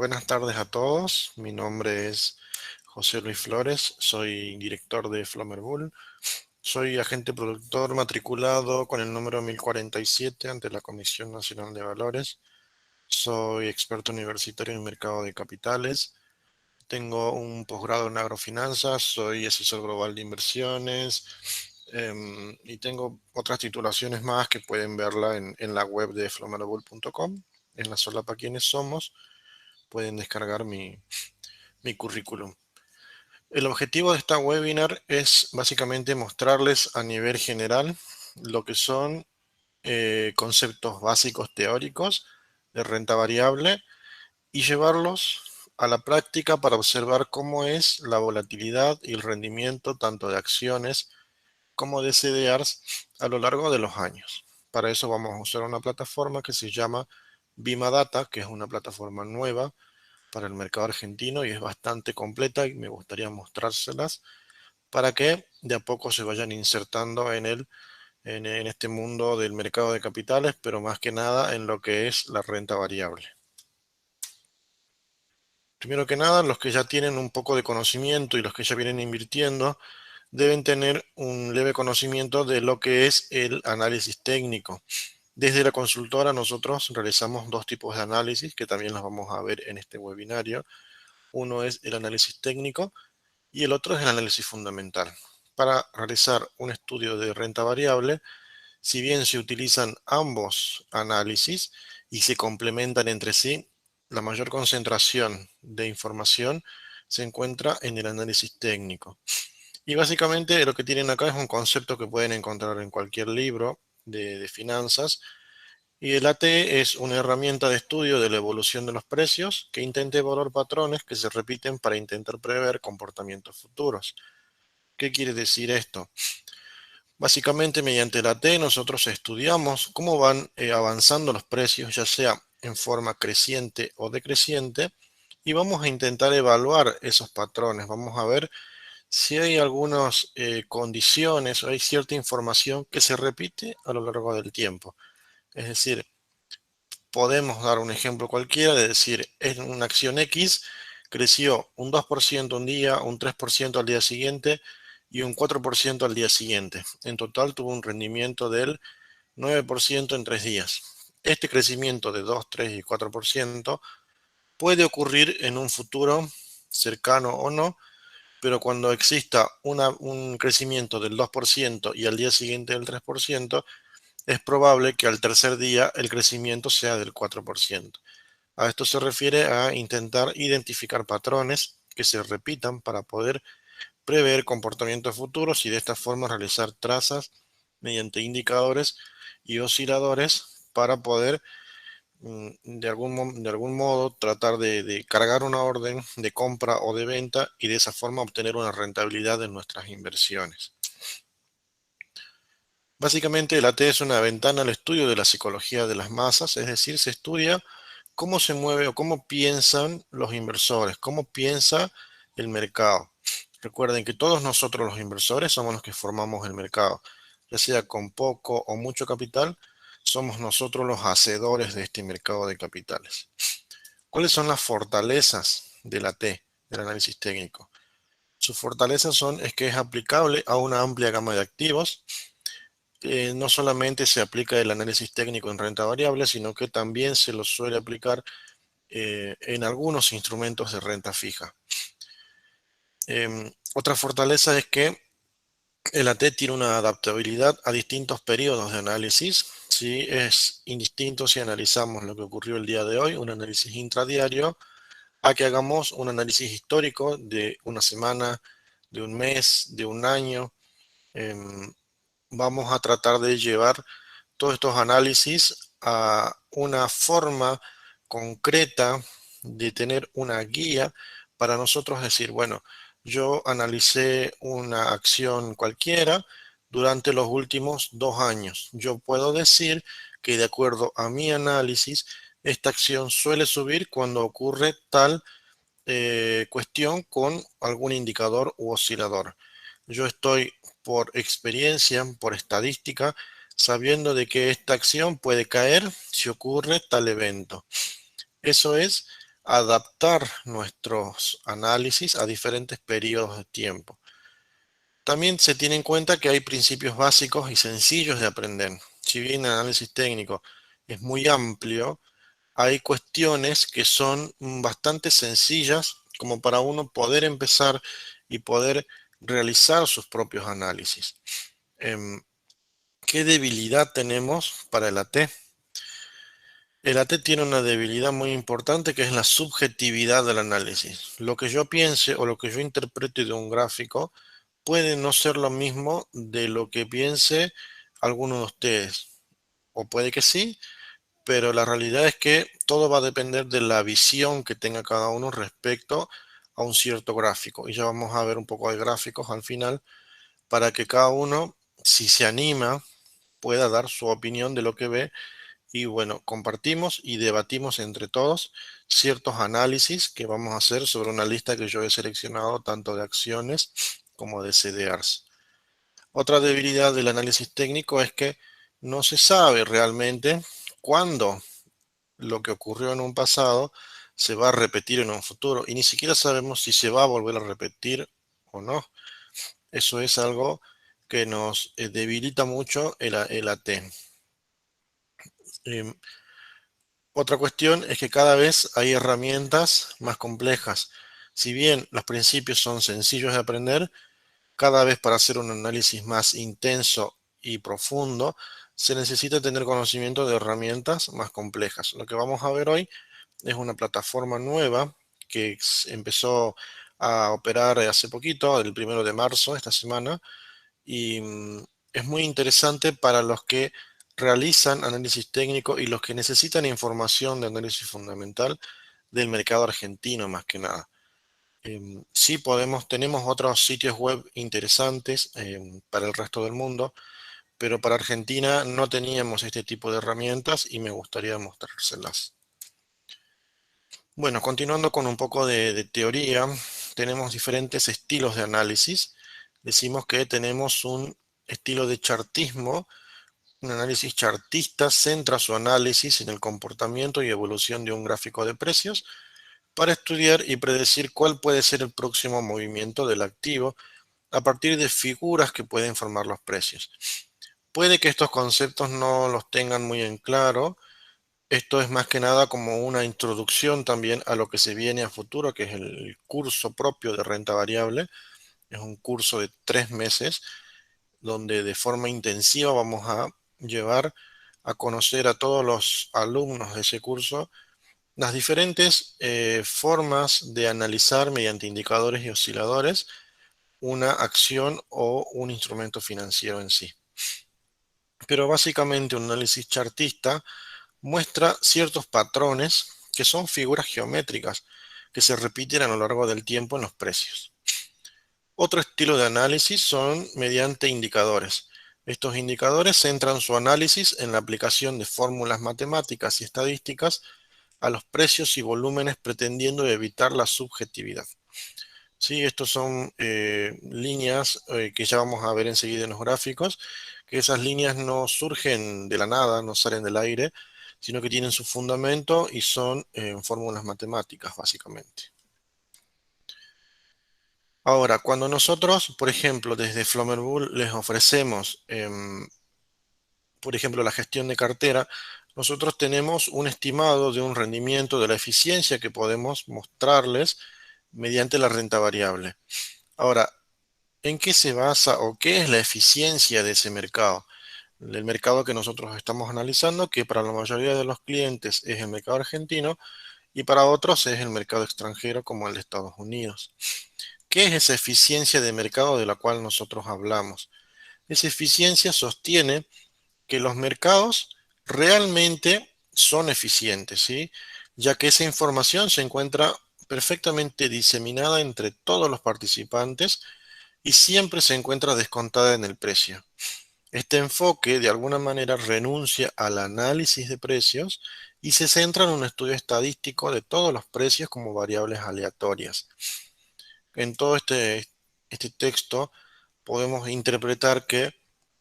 Buenas tardes a todos. Mi nombre es José Luis Flores. Soy director de Flomerbull. Soy agente productor matriculado con el número 1047 ante la Comisión Nacional de Valores. Soy experto universitario en mercado de capitales. Tengo un posgrado en agrofinanzas. Soy asesor global de inversiones. Y tengo otras titulaciones más que pueden verla en la web de flomerbull.com. En la solapa quiénes somos pueden descargar mi currículum. El objetivo de esta webinar es básicamente mostrarles a nivel general lo que son conceptos básicos teóricos de renta variable y llevarlos a la práctica para observar cómo es la volatilidad y el rendimiento tanto de acciones como de CDRs a lo largo de los años. Para eso vamos a usar una plataforma que se llama Bimadata, que es una plataforma nueva para el mercado argentino y es bastante completa y me gustaría mostrárselas para que de a poco se vayan insertando en este mundo del mercado de capitales, pero más que nada en lo que es la renta variable. Primero que nada, los que ya tienen un poco de conocimiento y los que ya vienen invirtiendo deben tener un leve conocimiento de lo que es el análisis técnico. Desde la consultora nosotros realizamos dos tipos de análisis que también los vamos a ver en este webinario. Uno es el análisis técnico y el otro es el análisis fundamental. Para realizar un estudio de renta variable, si bien se utilizan ambos análisis y se complementan entre sí, la mayor concentración de información se encuentra en el análisis técnico. Y básicamente lo que tienen acá es un concepto que pueden encontrar en cualquier libro de finanzas. Y el AT es una herramienta de estudio de la evolución de los precios que intenta evaluar patrones que se repiten para intentar prever comportamientos futuros. ¿Qué quiere decir esto? Básicamente, mediante el AT nosotros estudiamos cómo van avanzando los precios, ya sea en forma creciente o decreciente, y vamos a intentar evaluar esos patrones. Vamos a ver si hay algunas condiciones o hay cierta información que se repite a lo largo del tiempo. Es decir, podemos dar un ejemplo cualquiera de decir, en una acción X creció un 2% un día, un 3% al día siguiente y un 4% al día siguiente. En total tuvo un rendimiento del 9% en 3 días. Este crecimiento de 2, 3 y 4% puede ocurrir en un futuro cercano o no, pero cuando exista un crecimiento del 2% y al día siguiente del 3%, es probable que al tercer día el crecimiento sea del 4%. A esto se refiere a intentar identificar patrones que se repitan para poder prever comportamientos futuros y de esta forma realizar trazas mediante indicadores y osciladores para poder de algún modo tratar de cargar una orden de compra o de venta y de esa forma obtener una rentabilidad en nuestras inversiones. Básicamente el AT es una ventana al estudio de la psicología de las masas, es decir, se estudia cómo se mueve o cómo piensan los inversores, cómo piensa el mercado. Recuerden que todos nosotros los inversores somos los que formamos el mercado, ya sea con poco o mucho capital, somos nosotros los hacedores de este mercado de capitales. ¿Cuáles son las fortalezas de la T, del análisis técnico? Sus fortalezas es que es aplicable a una amplia gama de activos. No solamente se aplica el análisis técnico en renta variable, sino que también se lo suele aplicar en algunos instrumentos de renta fija. Otra fortaleza es que el AT tiene una adaptabilidad a distintos periodos de análisis. ¿Sí? Es indistinto si analizamos lo que ocurrió el día de hoy, un análisis intradiario, a que hagamos un análisis histórico de una semana, de un mes, de un año. Vamos a tratar de llevar todos estos análisis a una forma concreta de tener una guía para nosotros decir, bueno, yo analicé una acción cualquiera durante los últimos 2 años. Yo puedo decir que de acuerdo a mi análisis, esta acción suele subir cuando ocurre tal cuestión con algún indicador u oscilador. Yo estoy por experiencia, por estadística, sabiendo de que esta acción puede caer si ocurre tal evento. Eso es adaptar nuestros análisis a diferentes periodos de tiempo. También se tiene en cuenta que hay principios básicos y sencillos de aprender. Si bien el análisis técnico es muy amplio, hay cuestiones que son bastante sencillas como para uno poder empezar y poder realizar sus propios análisis. ¿Qué debilidad tenemos para el AT? El AT tiene una debilidad muy importante que es la subjetividad del análisis. Lo que yo piense o lo que yo interprete de un gráfico puede no ser lo mismo de lo que piense alguno de ustedes. O puede que sí, pero la realidad es que todo va a depender de la visión que tenga cada uno respecto a un cierto gráfico. Y ya vamos a ver un poco de gráficos al final para que cada uno, si se anima, pueda dar su opinión de lo que ve. Y bueno, compartimos y debatimos entre todos ciertos análisis que vamos a hacer sobre una lista que yo he seleccionado tanto de acciones como de CDRs. Otra debilidad del análisis técnico es que no se sabe realmente cuándo lo que ocurrió en un pasado se va a repetir en un futuro y ni siquiera sabemos si se va a volver a repetir o no. Eso es algo que nos debilita mucho el AT. Em, Otra cuestión es que cada vez hay herramientas más complejas. Si bien los principios son sencillos de aprender, cada vez para hacer un análisis más intenso y profundo, se necesita tener conocimiento de herramientas más complejas. Lo que vamos a ver hoy es una plataforma nueva que empezó a operar hace poquito, el 1 de marzo, esta semana, y es muy interesante para los que realizan análisis técnico y los que necesitan información de análisis fundamental del mercado argentino más que nada. Sí tenemos otros sitios web interesantes para el resto del mundo, pero para Argentina no teníamos este tipo de herramientas y me gustaría mostrárselas. Bueno, continuando con un poco de teoría, tenemos diferentes estilos de análisis. Decimos que tenemos un estilo de chartismo. Un análisis chartista centra su análisis en el comportamiento y evolución de un gráfico de precios para estudiar y predecir cuál puede ser el próximo movimiento del activo a partir de figuras que pueden formar los precios. Puede que estos conceptos no los tengan muy en claro. Esto es más que nada como una introducción también a lo que se viene a futuro, que es el curso propio de renta variable. Es un curso de 3 meses donde de forma intensiva vamos a llevar a conocer a todos los alumnos de ese curso las diferentes formas de analizar mediante indicadores y osciladores una acción o un instrumento financiero en sí. Pero básicamente un análisis chartista muestra ciertos patrones que son figuras geométricas que se repiten a lo largo del tiempo en los precios. Otro estilo de análisis son mediante indicadores. Estos indicadores centran su análisis en la aplicación de fórmulas matemáticas y estadísticas a los precios y volúmenes pretendiendo evitar la subjetividad. Sí, estos son líneas que ya vamos a ver enseguida en los gráficos, que esas líneas no surgen de la nada, no salen del aire, sino que tienen su fundamento y son fórmulas matemáticas, básicamente. Ahora, cuando nosotros, por ejemplo, desde Flomerbull les ofrecemos, por ejemplo, la gestión de cartera, nosotros tenemos un estimado de un rendimiento de la eficiencia que podemos mostrarles mediante la renta variable. Ahora, ¿en qué se basa o qué es la eficiencia de ese mercado? El mercado que nosotros estamos analizando, que para la mayoría de los clientes es el mercado argentino y para otros es el mercado extranjero como el de Estados Unidos. ¿Qué es esa eficiencia de mercado de la cual nosotros hablamos? Esa eficiencia sostiene que los mercados realmente son eficientes, ¿sí? Ya que esa información se encuentra perfectamente diseminada entre todos los participantes y siempre se encuentra descontada en el precio. Este enfoque de alguna manera renuncia al análisis de precios y se centra en un estudio estadístico de todos los precios como variables aleatorias. En todo este texto podemos interpretar que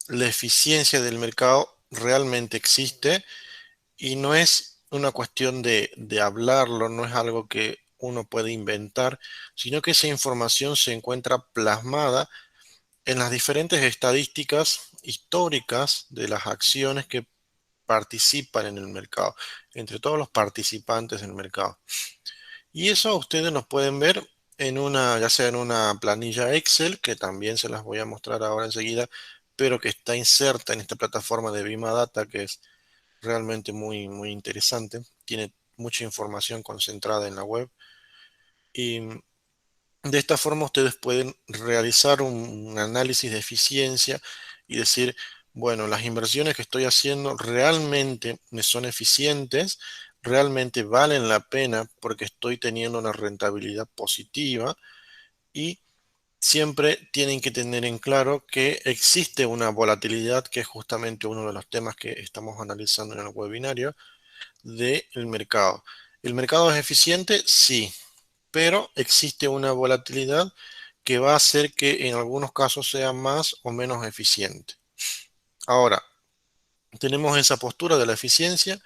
la eficiencia del mercado realmente existe y no es una cuestión de hablarlo, no es algo que uno puede inventar, sino que esa información se encuentra plasmada en las diferentes estadísticas históricas de las acciones que participan en el mercado, entre todos los participantes del mercado. Y eso ustedes lo pueden ver en una, ya sea en una planilla Excel, que también se las voy a mostrar ahora enseguida, pero que está inserta en esta plataforma de Bima Data, que es realmente muy, muy interesante. Tiene mucha información concentrada en la web. Y de esta forma ustedes pueden realizar un análisis de eficiencia y decir, bueno, las inversiones que estoy haciendo realmente me son eficientes, realmente valen la pena porque estoy teniendo una rentabilidad positiva y siempre tienen que tener en claro que existe una volatilidad, que es justamente uno de los temas que estamos analizando en el webinario del mercado. ¿El mercado es eficiente? Sí, pero existe una volatilidad que va a hacer que en algunos casos sea más o menos eficiente. Ahora, tenemos esa postura de la eficiencia,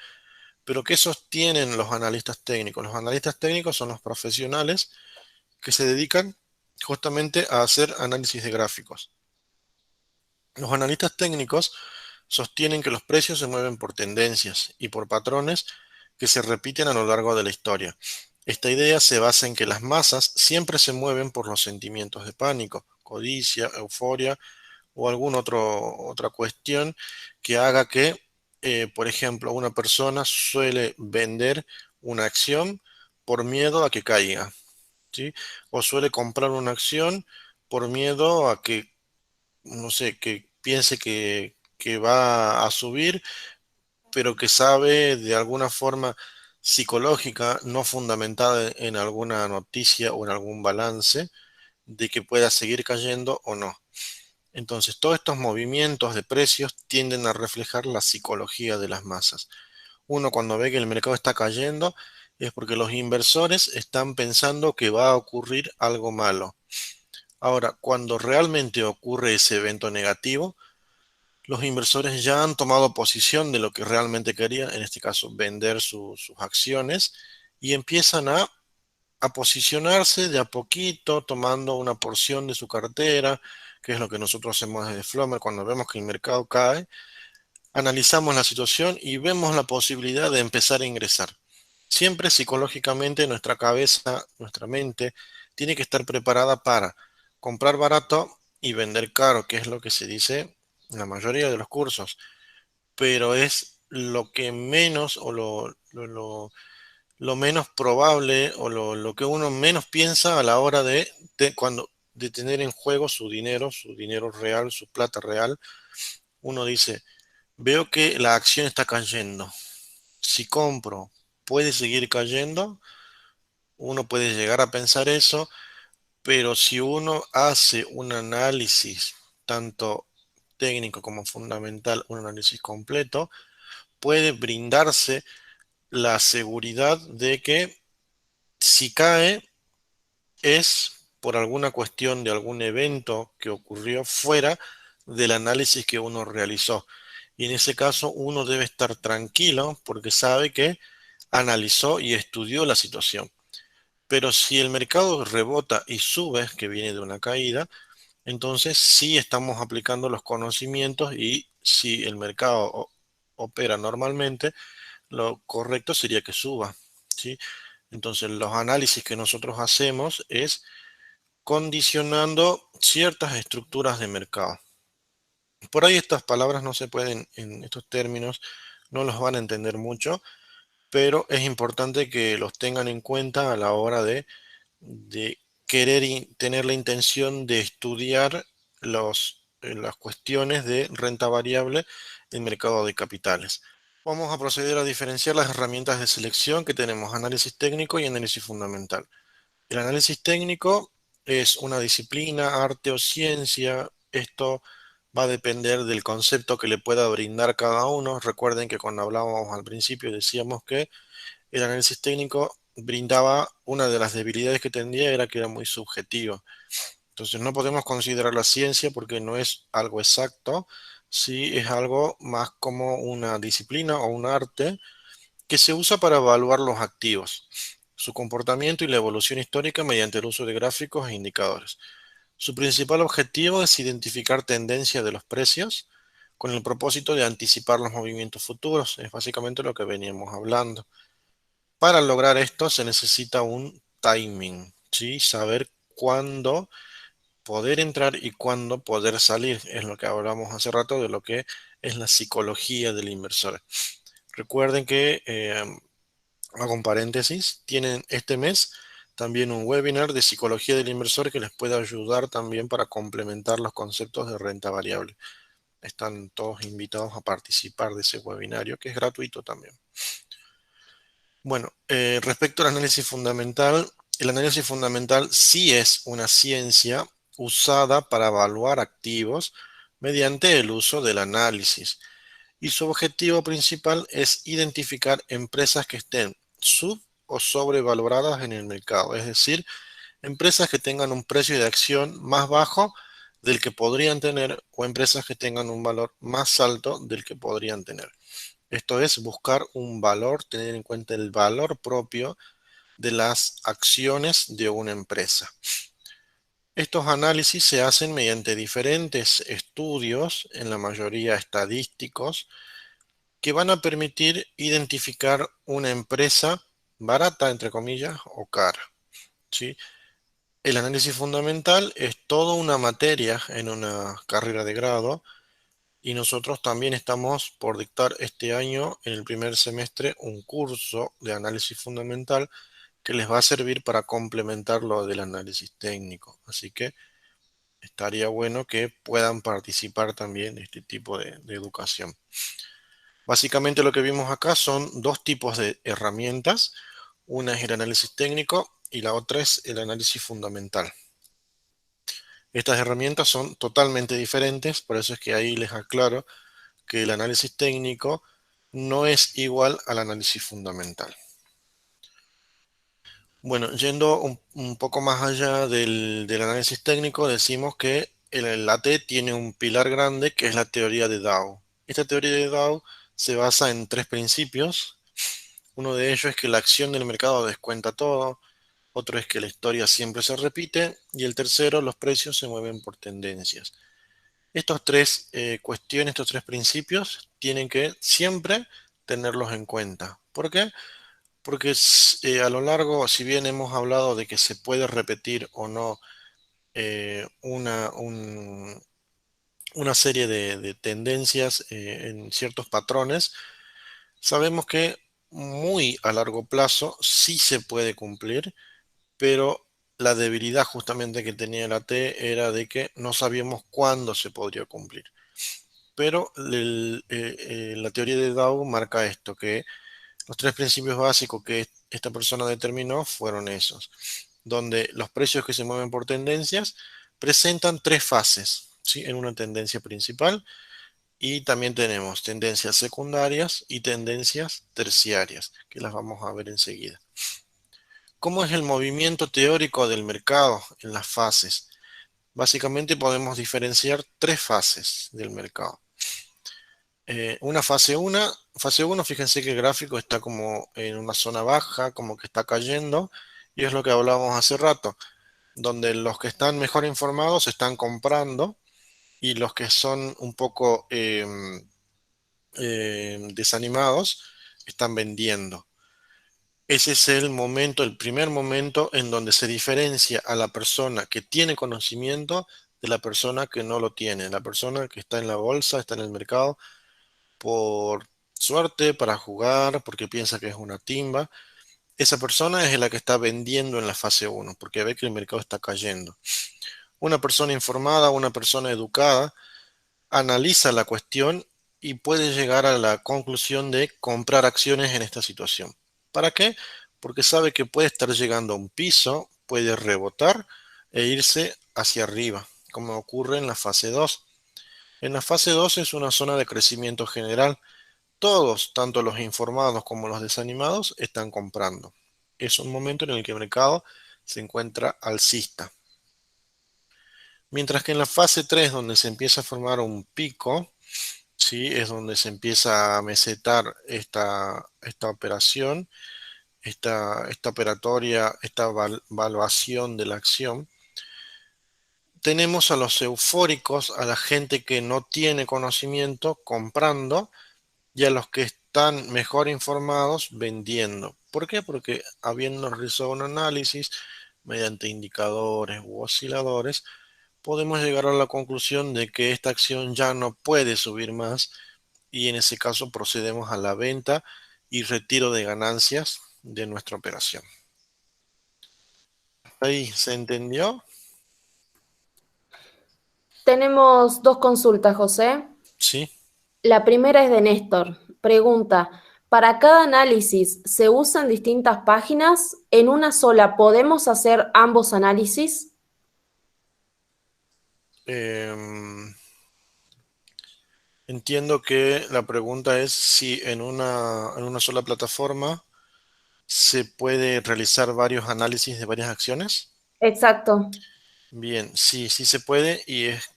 pero ¿qué sostienen los analistas técnicos? Los analistas técnicos son los profesionales que se dedican justamente a hacer análisis de gráficos. Los analistas técnicos sostienen que los precios se mueven por tendencias y por patrones que se repiten a lo largo de la historia. Esta idea se basa en que las masas siempre se mueven por los sentimientos de pánico, codicia, euforia o alguna otra cuestión que haga que, por ejemplo, una persona suele vender una acción por miedo a que caiga, ¿sí? O suele comprar una acción por miedo a que, no sé, que piense que va a subir, pero que sabe de alguna forma psicológica, no fundamentada en alguna noticia o en algún balance, de que pueda seguir cayendo o no. Entonces, todos estos movimientos de precios tienden a reflejar la psicología de las masas. Uno cuando ve que el mercado está cayendo es porque los inversores están pensando que va a ocurrir algo malo. Ahora, cuando realmente ocurre ese evento negativo, los inversores ya han tomado posición de lo que realmente querían, en este caso vender sus acciones, y empiezan a posicionarse de a poquito, tomando una porción de su cartera, que es lo que nosotros hacemos desde Flomer cuando vemos que el mercado cae, analizamos la situación y vemos la posibilidad de empezar a ingresar. Siempre psicológicamente nuestra cabeza, nuestra mente, tiene que estar preparada para comprar barato y vender caro, que es lo que se dice en la mayoría de los cursos, pero es lo que menos o lo menos probable o lo que uno menos piensa a la hora de tener en juego su dinero real, su plata real. Uno dice, veo que la acción está cayendo. Si compro, puede seguir cayendo. Uno puede llegar a pensar eso, pero si uno hace un análisis tanto técnico como fundamental, un análisis completo, puede brindarse la seguridad de que si cae es por alguna cuestión de algún evento que ocurrió fuera del análisis que uno realizó. Y en ese caso uno debe estar tranquilo porque sabe que analizó y estudió la situación. Pero si el mercado rebota y sube, que viene de una caída, entonces sí estamos aplicando los conocimientos y si el mercado opera normalmente, lo correcto sería que suba, ¿sí? Entonces los análisis que nosotros hacemos es condicionando ciertas estructuras de mercado. Por ahí estas palabras no se pueden, en estos términos, no los van a entender mucho, pero es importante que los tengan en cuenta a la hora de querer tener la intención de estudiar las cuestiones de renta variable en mercado de capitales. Vamos a proceder a diferenciar las herramientas de selección que tenemos, análisis técnico y análisis fundamental. El análisis técnico es una disciplina, arte o ciencia. Esto va a depender del concepto que le pueda brindar cada uno. Recuerden que cuando hablábamos al principio decíamos que el análisis técnico brindaba una de las debilidades que tendría era que era muy subjetivo. Entonces no podemos considerar la ciencia porque no es algo exacto, sí es algo más como una disciplina o un arte que se usa para evaluar los activos, su comportamiento y la evolución histórica mediante el uso de gráficos e indicadores. Su principal objetivo es identificar tendencias de los precios con el propósito de anticipar los movimientos futuros. Es básicamente lo que veníamos hablando. Para lograr esto se necesita un timing, ¿sí? Saber cuándo poder entrar y cuándo poder salir. Es lo que hablamos hace rato de lo que es la psicología del inversor. Recuerden que, hago un paréntesis, tienen este mes también un webinar de psicología del inversor que les puede ayudar también para complementar los conceptos de renta variable. Están todos invitados a participar de ese webinario, que es gratuito también. Bueno, respecto al análisis fundamental, el análisis fundamental sí es una ciencia usada para evaluar activos mediante el uso del análisis. Y su objetivo principal es identificar empresas que estén sub o sobrevaloradas en el mercado, es decir, empresas que tengan un precio de acción más bajo del que podrían tener o empresas que tengan un valor más alto del que podrían tener. Esto es buscar un valor, tener en cuenta el valor propio de las acciones de una empresa. Estos análisis se hacen mediante diferentes estudios, en la mayoría estadísticos, que van a permitir identificar una empresa barata, entre comillas, o cara, ¿sí? El análisis fundamental es toda una materia en una carrera de grado y nosotros también estamos por dictar este año, en el primer semestre, un curso de análisis fundamental que les va a servir para complementar lo del análisis técnico. Así que estaría bueno que puedan participar también de este tipo de educación. Básicamente lo que vimos acá son dos tipos de herramientas. Una es el análisis técnico y la otra es el análisis fundamental. Estas herramientas son totalmente diferentes, por eso es que ahí les aclaro que el análisis técnico no es igual al análisis fundamental. Bueno, yendo un poco más allá del análisis técnico, decimos que el AT tiene un pilar grande que es la teoría de Dow. Esta teoría de Dow se basa en tres principios. Uno de ellos es que la acción del mercado descuenta todo, otro es que la historia siempre se repite y el tercero, los precios se mueven por tendencias. Estos tres cuestiones, estos tres principios, tienen que siempre tenerlos en cuenta. ¿Por qué? Porque a lo largo, si bien hemos hablado de que se puede repetir o no una serie de tendencias en ciertos patrones, sabemos que muy a largo plazo sí se puede cumplir, pero la debilidad justamente que tenía la T era de que no sabíamos cuándo se podría cumplir. Pero la teoría de Dow marca esto, que los tres principios básicos que esta persona determinó fueron esos, donde los precios que se mueven por tendencias presentan tres fases, ¿sí? En una tendencia principal y también tenemos tendencias secundarias y tendencias terciarias, que las vamos a ver enseguida. ¿Cómo es el movimiento teórico del mercado en las fases? Básicamente podemos diferenciar tres fases del mercado. Una fase 1, fíjense que el gráfico está como en una zona baja, como que está cayendo, y es lo que hablábamos hace rato, donde los que están mejor informados están comprando y los que son un poco desanimados están vendiendo. Ese es el momento, el primer momento en donde se diferencia a la persona que tiene conocimiento de la persona que no lo tiene. La persona que está en la bolsa, está en el mercado por suerte, para jugar, porque piensa que es una timba. Esa persona es la que está vendiendo en la fase 1, porque ve que el mercado está cayendo. Una persona informada, una persona educada, analiza la cuestión y puede llegar a la conclusión de comprar acciones en esta situación. ¿Para qué? Porque sabe que puede estar llegando a un piso, puede rebotar e irse hacia arriba, como ocurre en la fase 2. En la fase 2 es una zona de crecimiento general. Todos, tanto los informados como los desanimados, están comprando. Es un momento en el que el mercado se encuentra alcista. Mientras que en la fase 3, donde se empieza a formar un pico, ¿sí? Es donde se empieza a mesetar esta operación, esta operatoria, esta valuación de la acción. Tenemos a los eufóricos, a la gente que no tiene conocimiento comprando y a los que están mejor informados vendiendo. ¿Por qué? Porque habiendo realizado un análisis mediante indicadores u osciladores, podemos llegar a la conclusión de que esta acción ya no puede subir más y en ese caso procedemos a la venta y retiro de ganancias de nuestra operación. ¿Ahí se entendió? Tenemos dos consultas, José. Sí. La primera es de Néstor. Pregunta, ¿para cada análisis se usan distintas páginas? ¿En una sola podemos hacer ambos análisis? Em, Entiendo que la pregunta es si en una sola plataforma se puede realizar varios análisis de varias acciones. Exacto. Bien, sí, sí se puede y es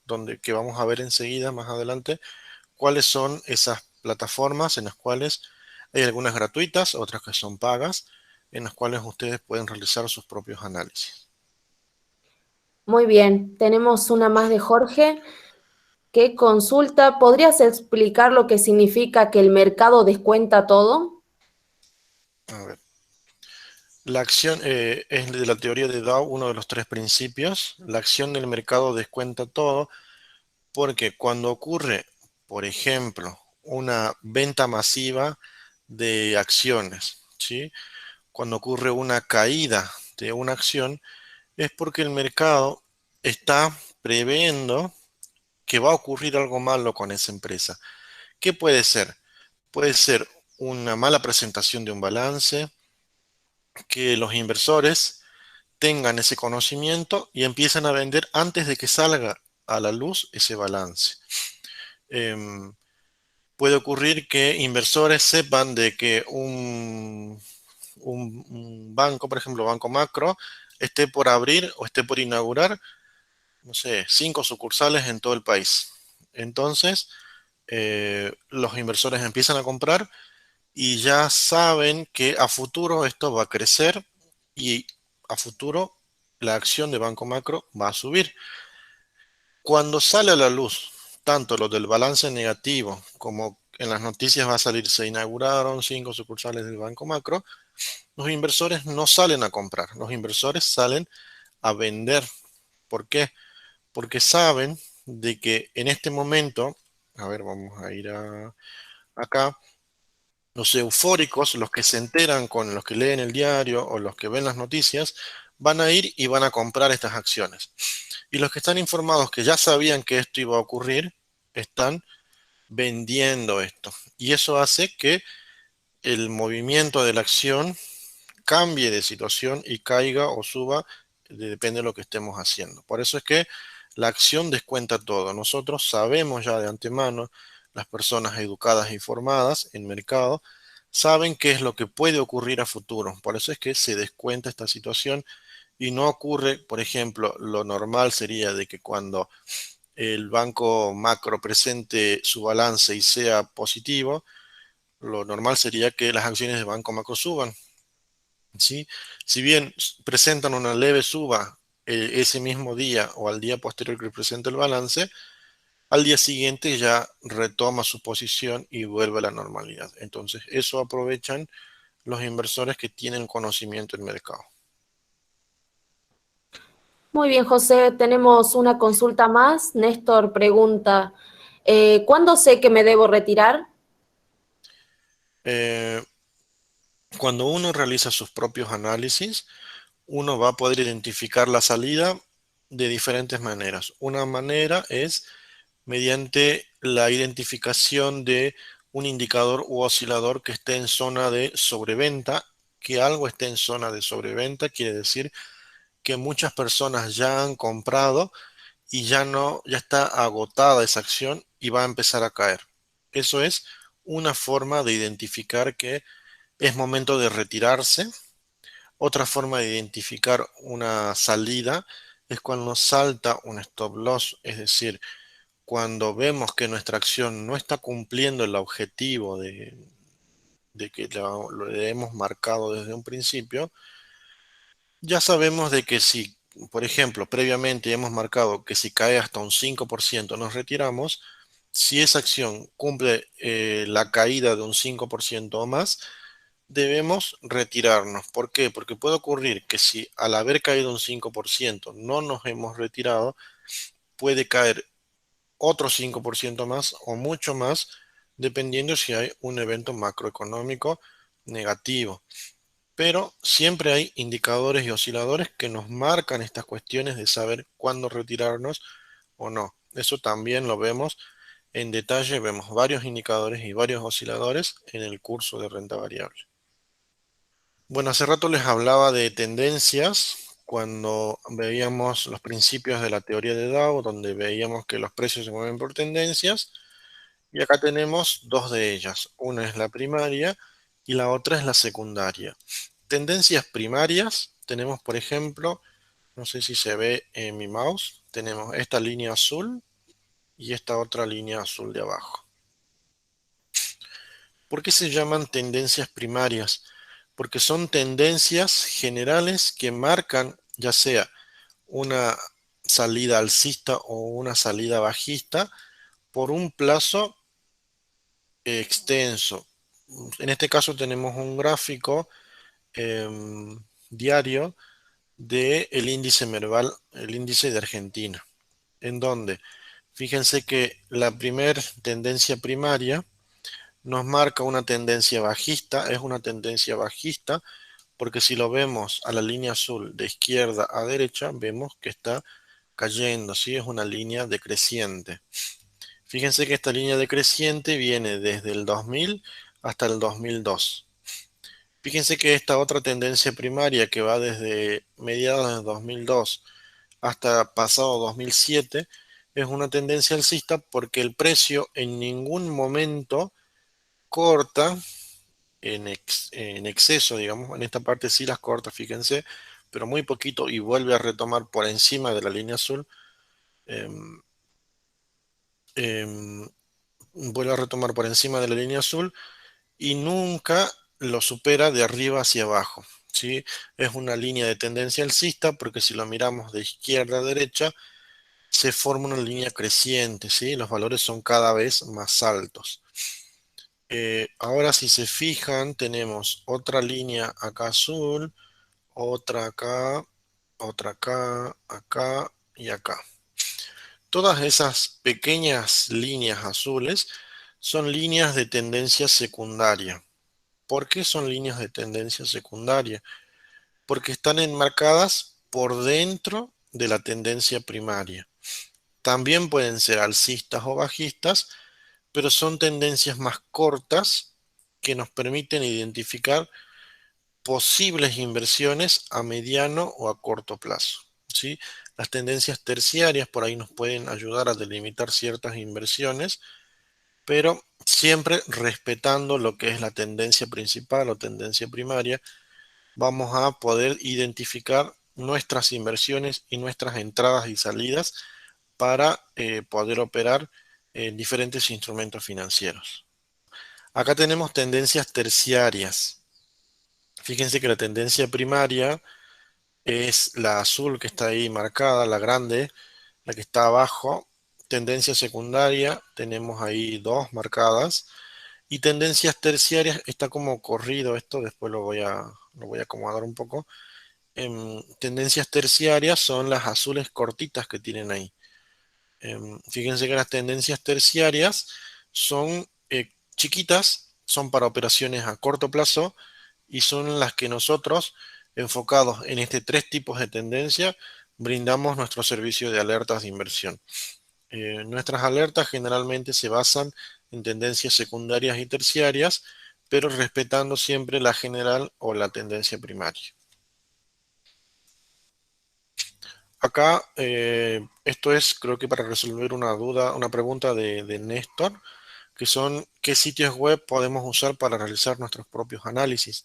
donde que vamos a ver enseguida, más adelante, cuáles son esas plataformas en las cuales hay algunas gratuitas, otras que son pagas, en las cuales ustedes pueden realizar sus propios análisis. Muy bien. Tenemos una más de Jorge. ¿Qué consulta? ¿Podrías explicar lo que significa que el mercado descuenta todo? A ver, la acción es de la teoría de Dow, uno de los tres principios. La acción del mercado descuenta todo porque cuando ocurre, por ejemplo, una venta masiva de acciones, ¿sí? Cuando ocurre una caída de una acción, es porque el mercado está previendo que va a ocurrir algo malo con esa empresa. ¿Qué puede ser? Puede ser una mala presentación de un balance, que los inversores tengan ese conocimiento y empiezan a vender antes de que salga a la luz ese balance. Em, Puede ocurrir que inversores sepan de que un banco, por ejemplo, Banco Macro, esté por abrir o esté por inaugurar, no sé, 5 sucursales en todo el país. Entonces, los inversores empiezan a comprar y ya saben que a futuro esto va a crecer y a futuro la acción de Banco Macro va a subir. Cuando sale a la luz, tanto lo del balance negativo como en las noticias va a salir, se inauguraron 5 sucursales del Banco Macro, los inversores no salen a comprar, los inversores salen a vender. ¿Por qué? Porque saben de que en este momento, a ver, vamos a ir acá, los eufóricos, los que se enteran con los que leen el diario o los que ven las noticias, van a ir y van a comprar estas acciones. Y los que están informados que ya sabían que esto iba a ocurrir, están vendiendo esto. Y eso hace que el movimiento de la acción cambie de situación y caiga o suba, depende de lo que estemos haciendo. Por eso es que la acción descuenta todo. Nosotros sabemos ya de antemano, las personas educadas e informadas en mercado, saben qué es lo que puede ocurrir a futuro. Por eso es que se descuenta esta situación y no ocurre, por ejemplo, lo normal sería de que cuando el banco macro presente su balance y sea positivo, lo normal sería que las acciones de banco macro suban. ¿Sí? Si bien presentan una leve suba ese mismo día o al día posterior que presenta el balance, al día siguiente ya retoma su posición y vuelve a la normalidad. Entonces, eso aprovechan los inversores que tienen conocimiento del mercado. Muy bien, José, tenemos una consulta más. Néstor pregunta, ¿cuándo sé que me debo retirar? Eh, Cuando uno realiza sus propios análisis, uno va a poder identificar la salida de diferentes maneras. Una manera es mediante la identificación de un indicador u oscilador que esté en zona de sobreventa. Que algo esté en zona de sobreventa quiere decir que muchas personas ya han comprado y ya no, ya está agotada esa acción y va a empezar a caer. Eso es una forma de identificar que es momento de retirarse. Otra forma de identificar una salida es cuando salta un stop loss, es decir, cuando vemos que nuestra acción no está cumpliendo el objetivo de que lo hemos marcado desde un principio, ya sabemos de que si, por ejemplo, previamente hemos marcado que si cae hasta un 5% nos retiramos. Si esa acción cumple la caída de un 5% o más, debemos retirarnos. ¿Por qué? Porque puede ocurrir que si al haber caído un 5% no nos hemos retirado, puede caer otro 5% más o mucho más, dependiendo si hay un evento macroeconómico negativo. Pero siempre hay indicadores y osciladores que nos marcan estas cuestiones de saber cuándo retirarnos o no. Eso también lo vemos en detalle, vemos varios indicadores y varios osciladores en el curso de renta variable. Bueno, hace rato les hablaba de tendencias cuando veíamos los principios de la teoría de Dow, donde veíamos que los precios se mueven por tendencias. Y acá tenemos dos de ellas. Una es la primaria y la otra es la secundaria. Tendencias primarias, tenemos por ejemplo, no sé si se ve en mi mouse, tenemos esta línea azul y esta otra línea azul de abajo. ¿Por qué se llaman tendencias primarias? Porque son tendencias generales que marcan ya sea una salida alcista o una salida bajista por un plazo extenso. En este caso tenemos un gráfico diario del índice Merval, el índice de Argentina, en donde fíjense que la primer tendencia primaria nos marca una tendencia bajista, es una tendencia bajista, porque si lo vemos a la línea azul de izquierda a derecha, vemos que está cayendo, ¿sí? Es una línea decreciente. Fíjense que esta línea decreciente viene desde el 2000 hasta el 2002. Fíjense que esta otra tendencia primaria que va desde mediados de 2002 hasta pasado 2007 es una tendencia alcista porque el precio en ningún momento corta en exceso, digamos. En esta parte sí las corta, fíjense, pero muy poquito y vuelve a retomar por encima de la línea azul. em, em, Vuelve a retomar por encima de la línea azul y nunca lo supera de arriba hacia abajo, ¿sí? Es una línea de tendencia alcista porque si lo miramos de izquierda a derecha, se forma una línea creciente, ¿sí? Los valores son cada vez más altos. Ahora si se fijan, tenemos otra línea acá azul, otra acá, acá y acá. Todas esas pequeñas líneas azules son líneas de tendencia secundaria. ¿Por qué son líneas de tendencia secundaria? Porque están enmarcadas por dentro de la tendencia primaria. También pueden ser alcistas o bajistas, pero son tendencias más cortas que nos permiten identificar posibles inversiones a mediano o a corto plazo, ¿sí? Las tendencias terciarias por ahí nos pueden ayudar a delimitar ciertas inversiones, pero siempre respetando lo que es la tendencia principal o tendencia primaria, vamos a poder identificar nuestras inversiones y nuestras entradas y salidas para poder operar en diferentes instrumentos financieros. Acá tenemos tendencias terciarias. Fíjense que la tendencia primaria es la azul que está ahí marcada, la grande, la que está abajo. Tendencia secundaria, tenemos ahí dos marcadas. Y tendencias terciarias, está como corrido esto, después lo voy a acomodar un poco. Tendencias terciarias son las azules cortitas que tienen ahí. Fíjense que las tendencias terciarias son chiquitas, son para operaciones a corto plazo y son las que nosotros, enfocados en este tres tipos de tendencia, brindamos nuestro servicio de alertas de inversión. Nuestras alertas generalmente se basan en tendencias secundarias y terciarias, pero respetando siempre la general o la tendencia primaria. Acá, esto es, creo que para resolver una duda, una pregunta de Néstor, que son qué sitios web podemos usar para realizar nuestros propios análisis.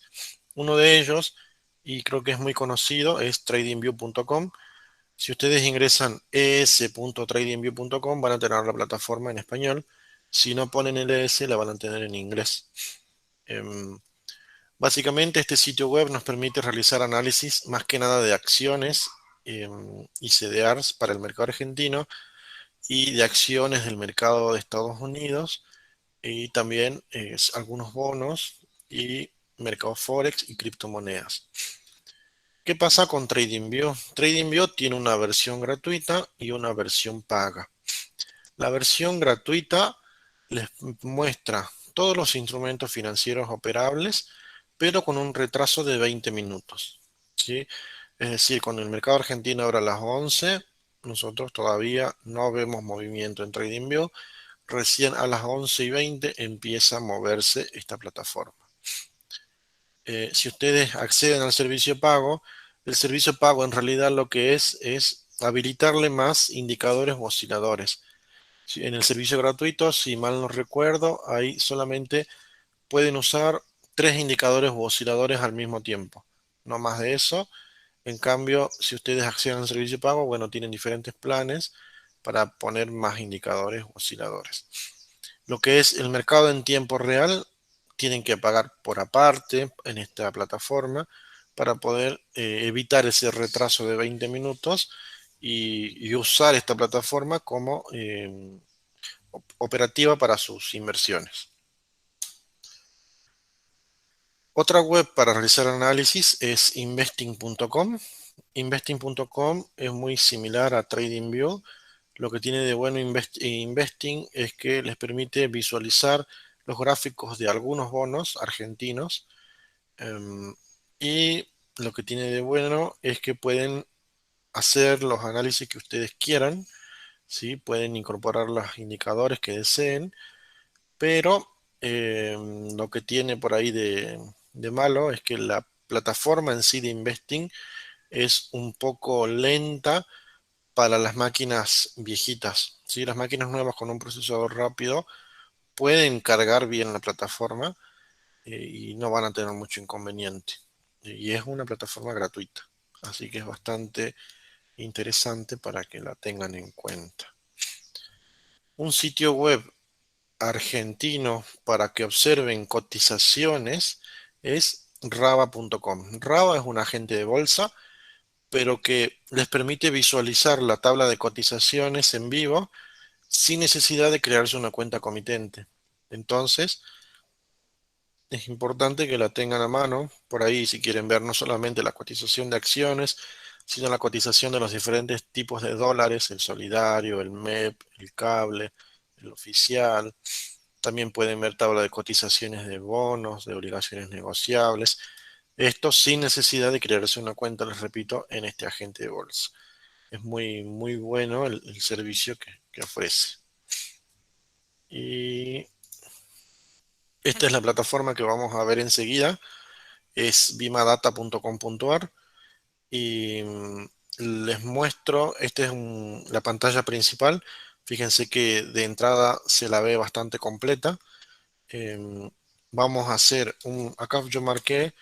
Uno de ellos, y creo que es muy conocido, es tradingview.com. Si ustedes ingresan es.tradingview.com van a tener la plataforma en español. Si no ponen el ES, la van a tener en inglés. Em, Básicamente este sitio web nos permite realizar análisis más que nada de acciones y CDRs para el mercado argentino y de acciones del mercado de Estados Unidos y también algunos bonos y mercado Forex y criptomonedas. ¿Qué pasa con TradingView? TradingView tiene una versión gratuita y una versión paga. La versión gratuita les muestra todos los instrumentos financieros operables, pero con un retraso de 20 minutos. ¿Sí? Es decir, con el mercado argentino ahora a las 11, nosotros todavía no vemos movimiento en TradingView. Recién a las 11:20 empieza a moverse esta plataforma. Si ustedes acceden al servicio pago, el servicio pago en realidad lo que es habilitarle más indicadores o osciladores. En el servicio gratuito, si mal no recuerdo, ahí solamente pueden usar 3 indicadores u osciladores al mismo tiempo. No más de eso. En cambio, si ustedes acceden al servicio pago, bueno, tienen diferentes planes para poner más indicadores u osciladores. Lo que es el mercado en tiempo real, tienen que pagar por aparte en esta plataforma para poder evitar ese retraso de 20 minutos y usar esta plataforma como operativa para sus inversiones. Otra web para realizar análisis es investing.com. Investing.com es muy similar a TradingView. Lo que tiene de bueno Investing es que les permite visualizar los gráficos de algunos bonos argentinos. em, y lo que tiene de bueno es que pueden hacer los análisis que ustedes quieran, ¿sí? Pueden incorporar los indicadores que deseen, pero lo que tiene por ahí de malo es que la plataforma en sí de Investing es un poco lenta para las máquinas viejitas. ¿Sí? Las máquinas nuevas con un procesador rápido pueden cargar bien la plataforma y no van a tener mucho inconveniente. Y es una plataforma gratuita, así que es bastante interesante para que la tengan en cuenta. Un sitio web argentino para que observen cotizaciones es raba.com. Raba es un agente de bolsa, pero que les permite visualizar la tabla de cotizaciones en vivo sin necesidad de crearse una cuenta comitente. Entonces, es importante que la tengan a mano por ahí si quieren ver no solamente la cotización de acciones, sino la cotización de los diferentes tipos de dólares, el solidario, el MEP, el cable, el oficial. También pueden ver tabla de cotizaciones de bonos, de obligaciones negociables. Esto sin necesidad de crearse una cuenta, les repito, en este agente de bolsa. Es muy, muy bueno el servicio que ofrece. Y esta es la plataforma que vamos a ver enseguida. Es bimadata.com.ar y les muestro, esta es la pantalla principal. Fíjense que de entrada se la ve bastante completa. Em, Vamos a hacer acá yo marqué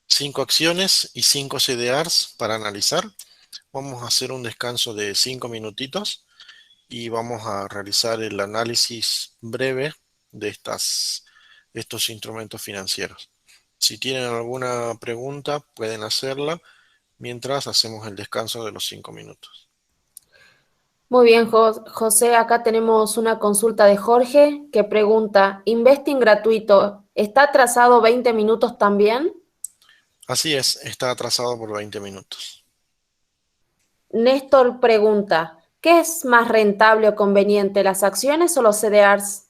5 acciones y 5 CDRs para analizar. Vamos a hacer un descanso de 5 minutitos y vamos a realizar el análisis breve de estos instrumentos financieros. Si tienen alguna pregunta, pueden hacerla mientras hacemos el descanso de los 5 minutos. Muy bien, José, acá tenemos una consulta de Jorge que pregunta, ¿Investing gratuito está atrasado 20 minutos también? Así es, está atrasado por 20 minutos. Néstor pregunta, ¿qué es más rentable o conveniente, las acciones o los CDRs?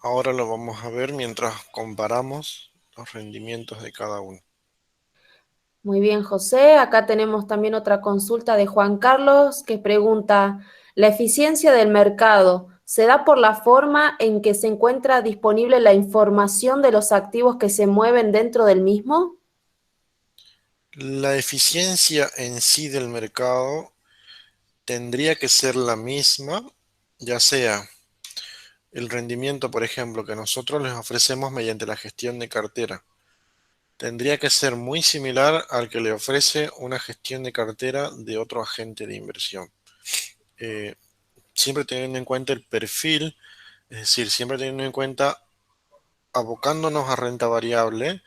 Ahora lo vamos a ver mientras comparamos los rendimientos de cada uno. Muy bien, José. Acá tenemos también otra consulta de Juan Carlos que pregunta, ¿la eficiencia del mercado se da por la forma en que se encuentra disponible la información de los activos que se mueven dentro del mismo? La eficiencia en sí del mercado tendría que ser la misma, ya sea el rendimiento, por ejemplo, que nosotros les ofrecemos mediante la gestión de cartera. tendría que ser muy similar al que le ofrece una gestión de cartera de otro agente de inversión. Eh, Siempre teniendo en cuenta el perfil, es decir, siempre teniendo en cuenta, abocándonos a renta variable,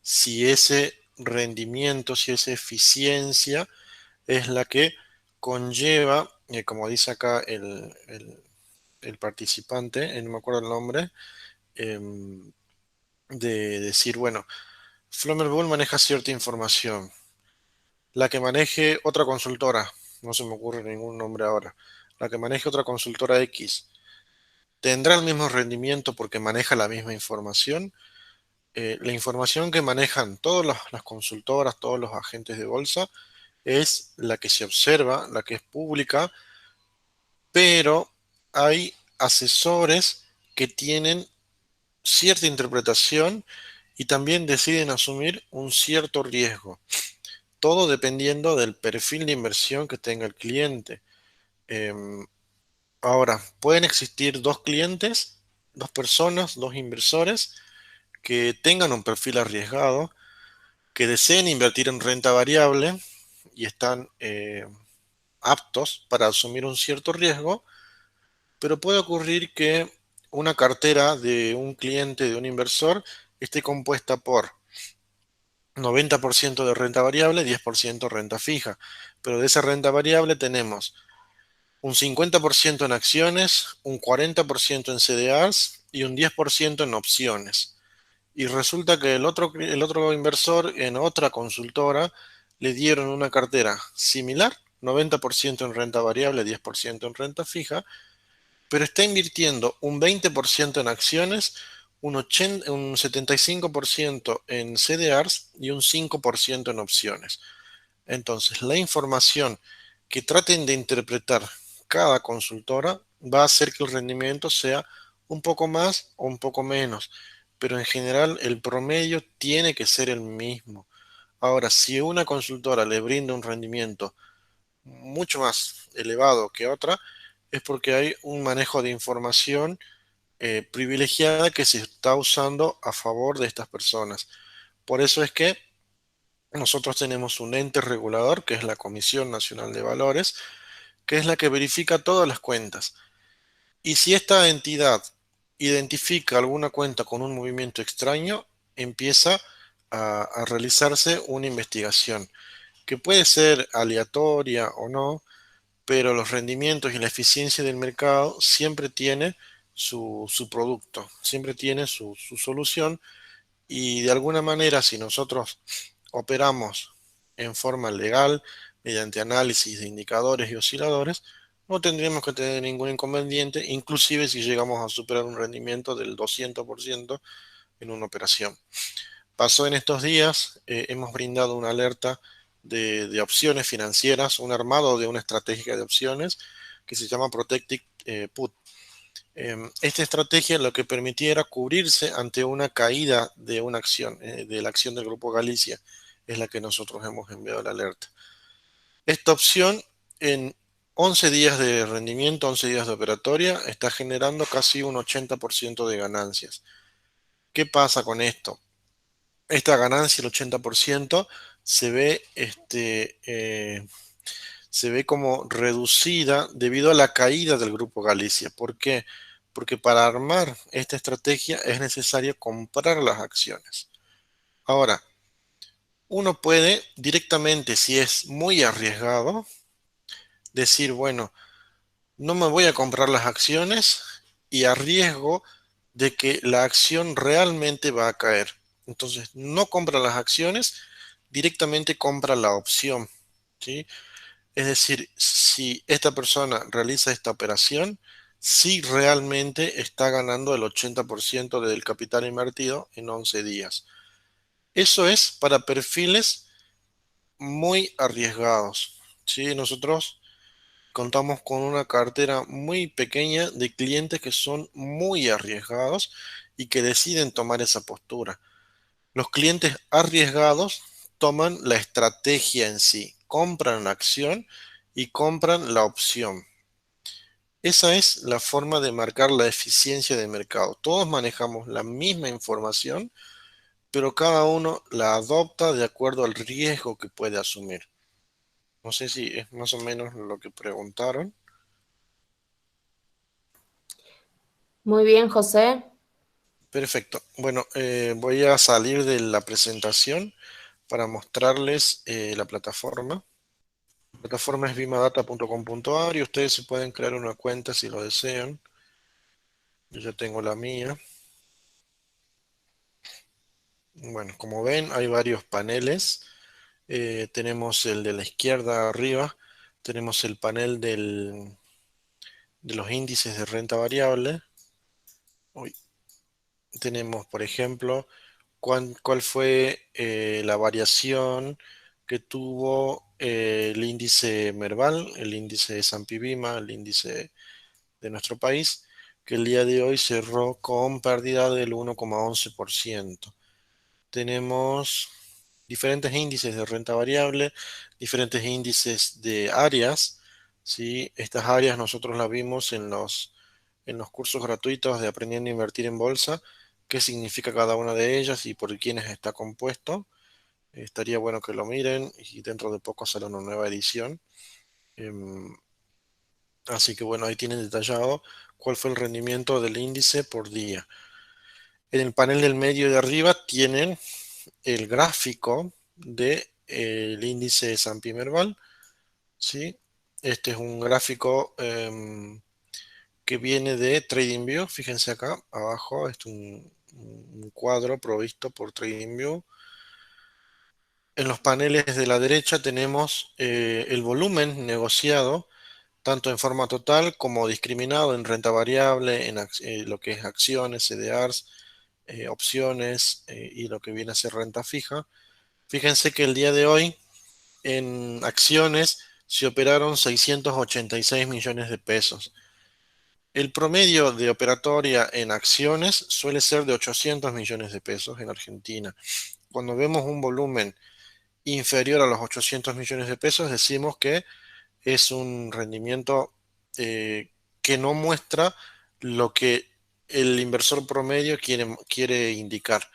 si ese rendimiento, si esa eficiencia es la que conlleva, como dice acá el participante, no me acuerdo el nombre, de decir, bueno, Flomer Bull maneja cierta información, la que maneje otra consultora, no se me ocurre ningún nombre ahora, la que maneje otra consultora X, ¿tendrá el mismo rendimiento porque maneja la misma información? La información que manejan todas las consultoras, todos los agentes de bolsa, es la que se observa, la que es pública, pero hay asesores que tienen cierta interpretación y también deciden asumir un cierto riesgo, todo dependiendo del perfil de inversión que tenga el cliente. Em, Ahora, pueden existir dos clientes, dos personas, dos inversores que tengan un perfil arriesgado, que deseen invertir en renta variable y están aptos para asumir un cierto riesgo, pero puede ocurrir que una cartera de un cliente, de un inversor, esté compuesta por 90% de renta variable, 10% renta fija. Pero de esa renta variable tenemos un 50% en acciones, un 40% en CDRs y un 10% en opciones. Y resulta que el otro inversor en otra consultora le dieron una cartera similar, 90% en renta variable, 10% en renta fija, pero está invirtiendo un 20% en acciones, un 75% en CDRs y un 5% en opciones. Entonces, la información que traten de interpretar cada consultora va a hacer que el rendimiento sea un poco más o un poco menos, pero en general el promedio tiene que ser el mismo. Ahora, si una consultora le brinda un rendimiento mucho más elevado que otra, es porque hay un manejo de información privilegiada que se está usando a favor de estas personas. Por eso es que nosotros tenemos un ente regulador, que es la Comisión Nacional de Valores, que es la que verifica todas las cuentas. Y si esta entidad identifica alguna cuenta con un movimiento extraño, empieza a realizarse una investigación, que puede ser aleatoria o no, pero los rendimientos y la eficiencia del mercado siempre tiene su producto, siempre tiene su solución, y de alguna manera, si nosotros operamos en forma legal, mediante análisis de indicadores y osciladores, no tendríamos que tener ningún inconveniente, inclusive si llegamos a superar un rendimiento del 200% en una operación. Pasó en estos días, hemos brindado una alerta de opciones financieras, un armado de una estrategia de opciones que se llama Protected Put. Esta estrategia lo que permitía era cubrirse ante una caída de una acción, de la acción del Grupo Galicia, es la que nosotros hemos enviado la alerta. Esta opción en 11 días de rendimiento, 11 días de operatoria, está generando casi un 80% de ganancias. ¿Qué pasa con esto? Esta ganancia, el 80%, se ve, se ve como reducida debido a la caída del Grupo Galicia. ¿Por qué? Porque para armar esta estrategia es necesario comprar las acciones. Ahora, uno puede directamente, si es muy arriesgado, decir, bueno, no me voy a comprar las acciones y arriesgo de que la acción realmente va a caer. Entonces, no compra las acciones, directamente compra la opción, ¿sí? Es decir, si esta persona realiza esta operación, sí realmente está ganando el 80% del capital invertido en 11 días. Eso es para perfiles muy arriesgados, ¿sí? Nosotros contamos con una cartera muy pequeña de clientes que son muy arriesgados y que deciden tomar esa postura. Los clientes arriesgados toman la estrategia en sí, compran la acción y compran la opción. Esa es la forma de marcar la eficiencia de mercado. Todos manejamos la misma información, pero cada uno la adopta de acuerdo al riesgo que puede asumir. No sé si es más o menos lo que preguntaron. Muy bien, José. Perfecto. Bueno, voy a salir de la presentación para mostrarles la plataforma. La plataforma es bimadata.com.ar y ustedes se pueden crear una cuenta si lo desean. Yo ya tengo la mía. Bueno, como ven, hay varios paneles. Tenemos el de la izquierda arriba, tenemos el panel de los índices de renta variable. Uy, tenemos, por ejemplo, cuál fue la variación que tuvo el índice Merval, el índice de S&P Bima, el índice de nuestro país, que el día de hoy cerró con pérdida del 1,11%. Tenemos diferentes índices de renta variable, diferentes índices de áreas, ¿sí? Estas áreas nosotros las vimos en los cursos gratuitos de Aprendiendo a Invertir en Bolsa, qué significa cada una de ellas y por quiénes está compuesto. Estaría bueno que lo miren y dentro de poco sale una nueva edición. Em, Así que bueno, ahí tienen detallado cuál fue el rendimiento del índice por día. En el panel del medio de arriba tienen el gráfico del índice de San Merval, ¿sí? Este es un gráfico que viene de TradingView. Fíjense acá abajo, es un cuadro provisto por TradingView. En los paneles de la derecha tenemos el volumen negociado, tanto en forma total como discriminado en renta variable, en lo que es acciones, CDRs, opciones y lo que viene a ser renta fija. Fíjense que el día de hoy en acciones se operaron 686 millones de pesos. El promedio de operatoria en acciones suele ser de 800 millones de pesos en Argentina. Cuando vemos un volumen inferior a los 800 millones de pesos, decimos que es un rendimiento que no muestra lo que el inversor promedio quiere indicar.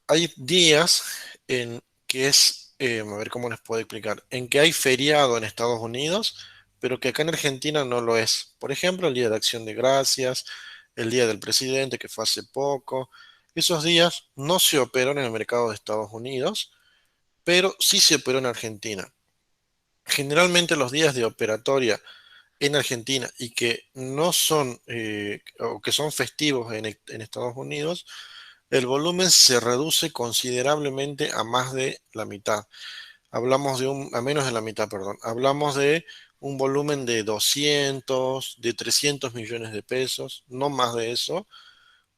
Hay días en que a ver cómo les puedo explicar, en que hay feriado en Estados Unidos, pero que acá en Argentina no lo es. Por ejemplo, el Día de Acción de Gracias, el Día del Presidente, que fue hace poco. Esos días no se operó en el mercado de Estados Unidos, pero sí se operó en Argentina. Generalmente los días de operatoria en Argentina y que no son, o que son festivos en Estados Unidos, el volumen se reduce considerablemente a más de la mitad. A menos de la mitad, perdón. Hablamos de un volumen de 200, de 300 millones de pesos, no más de eso,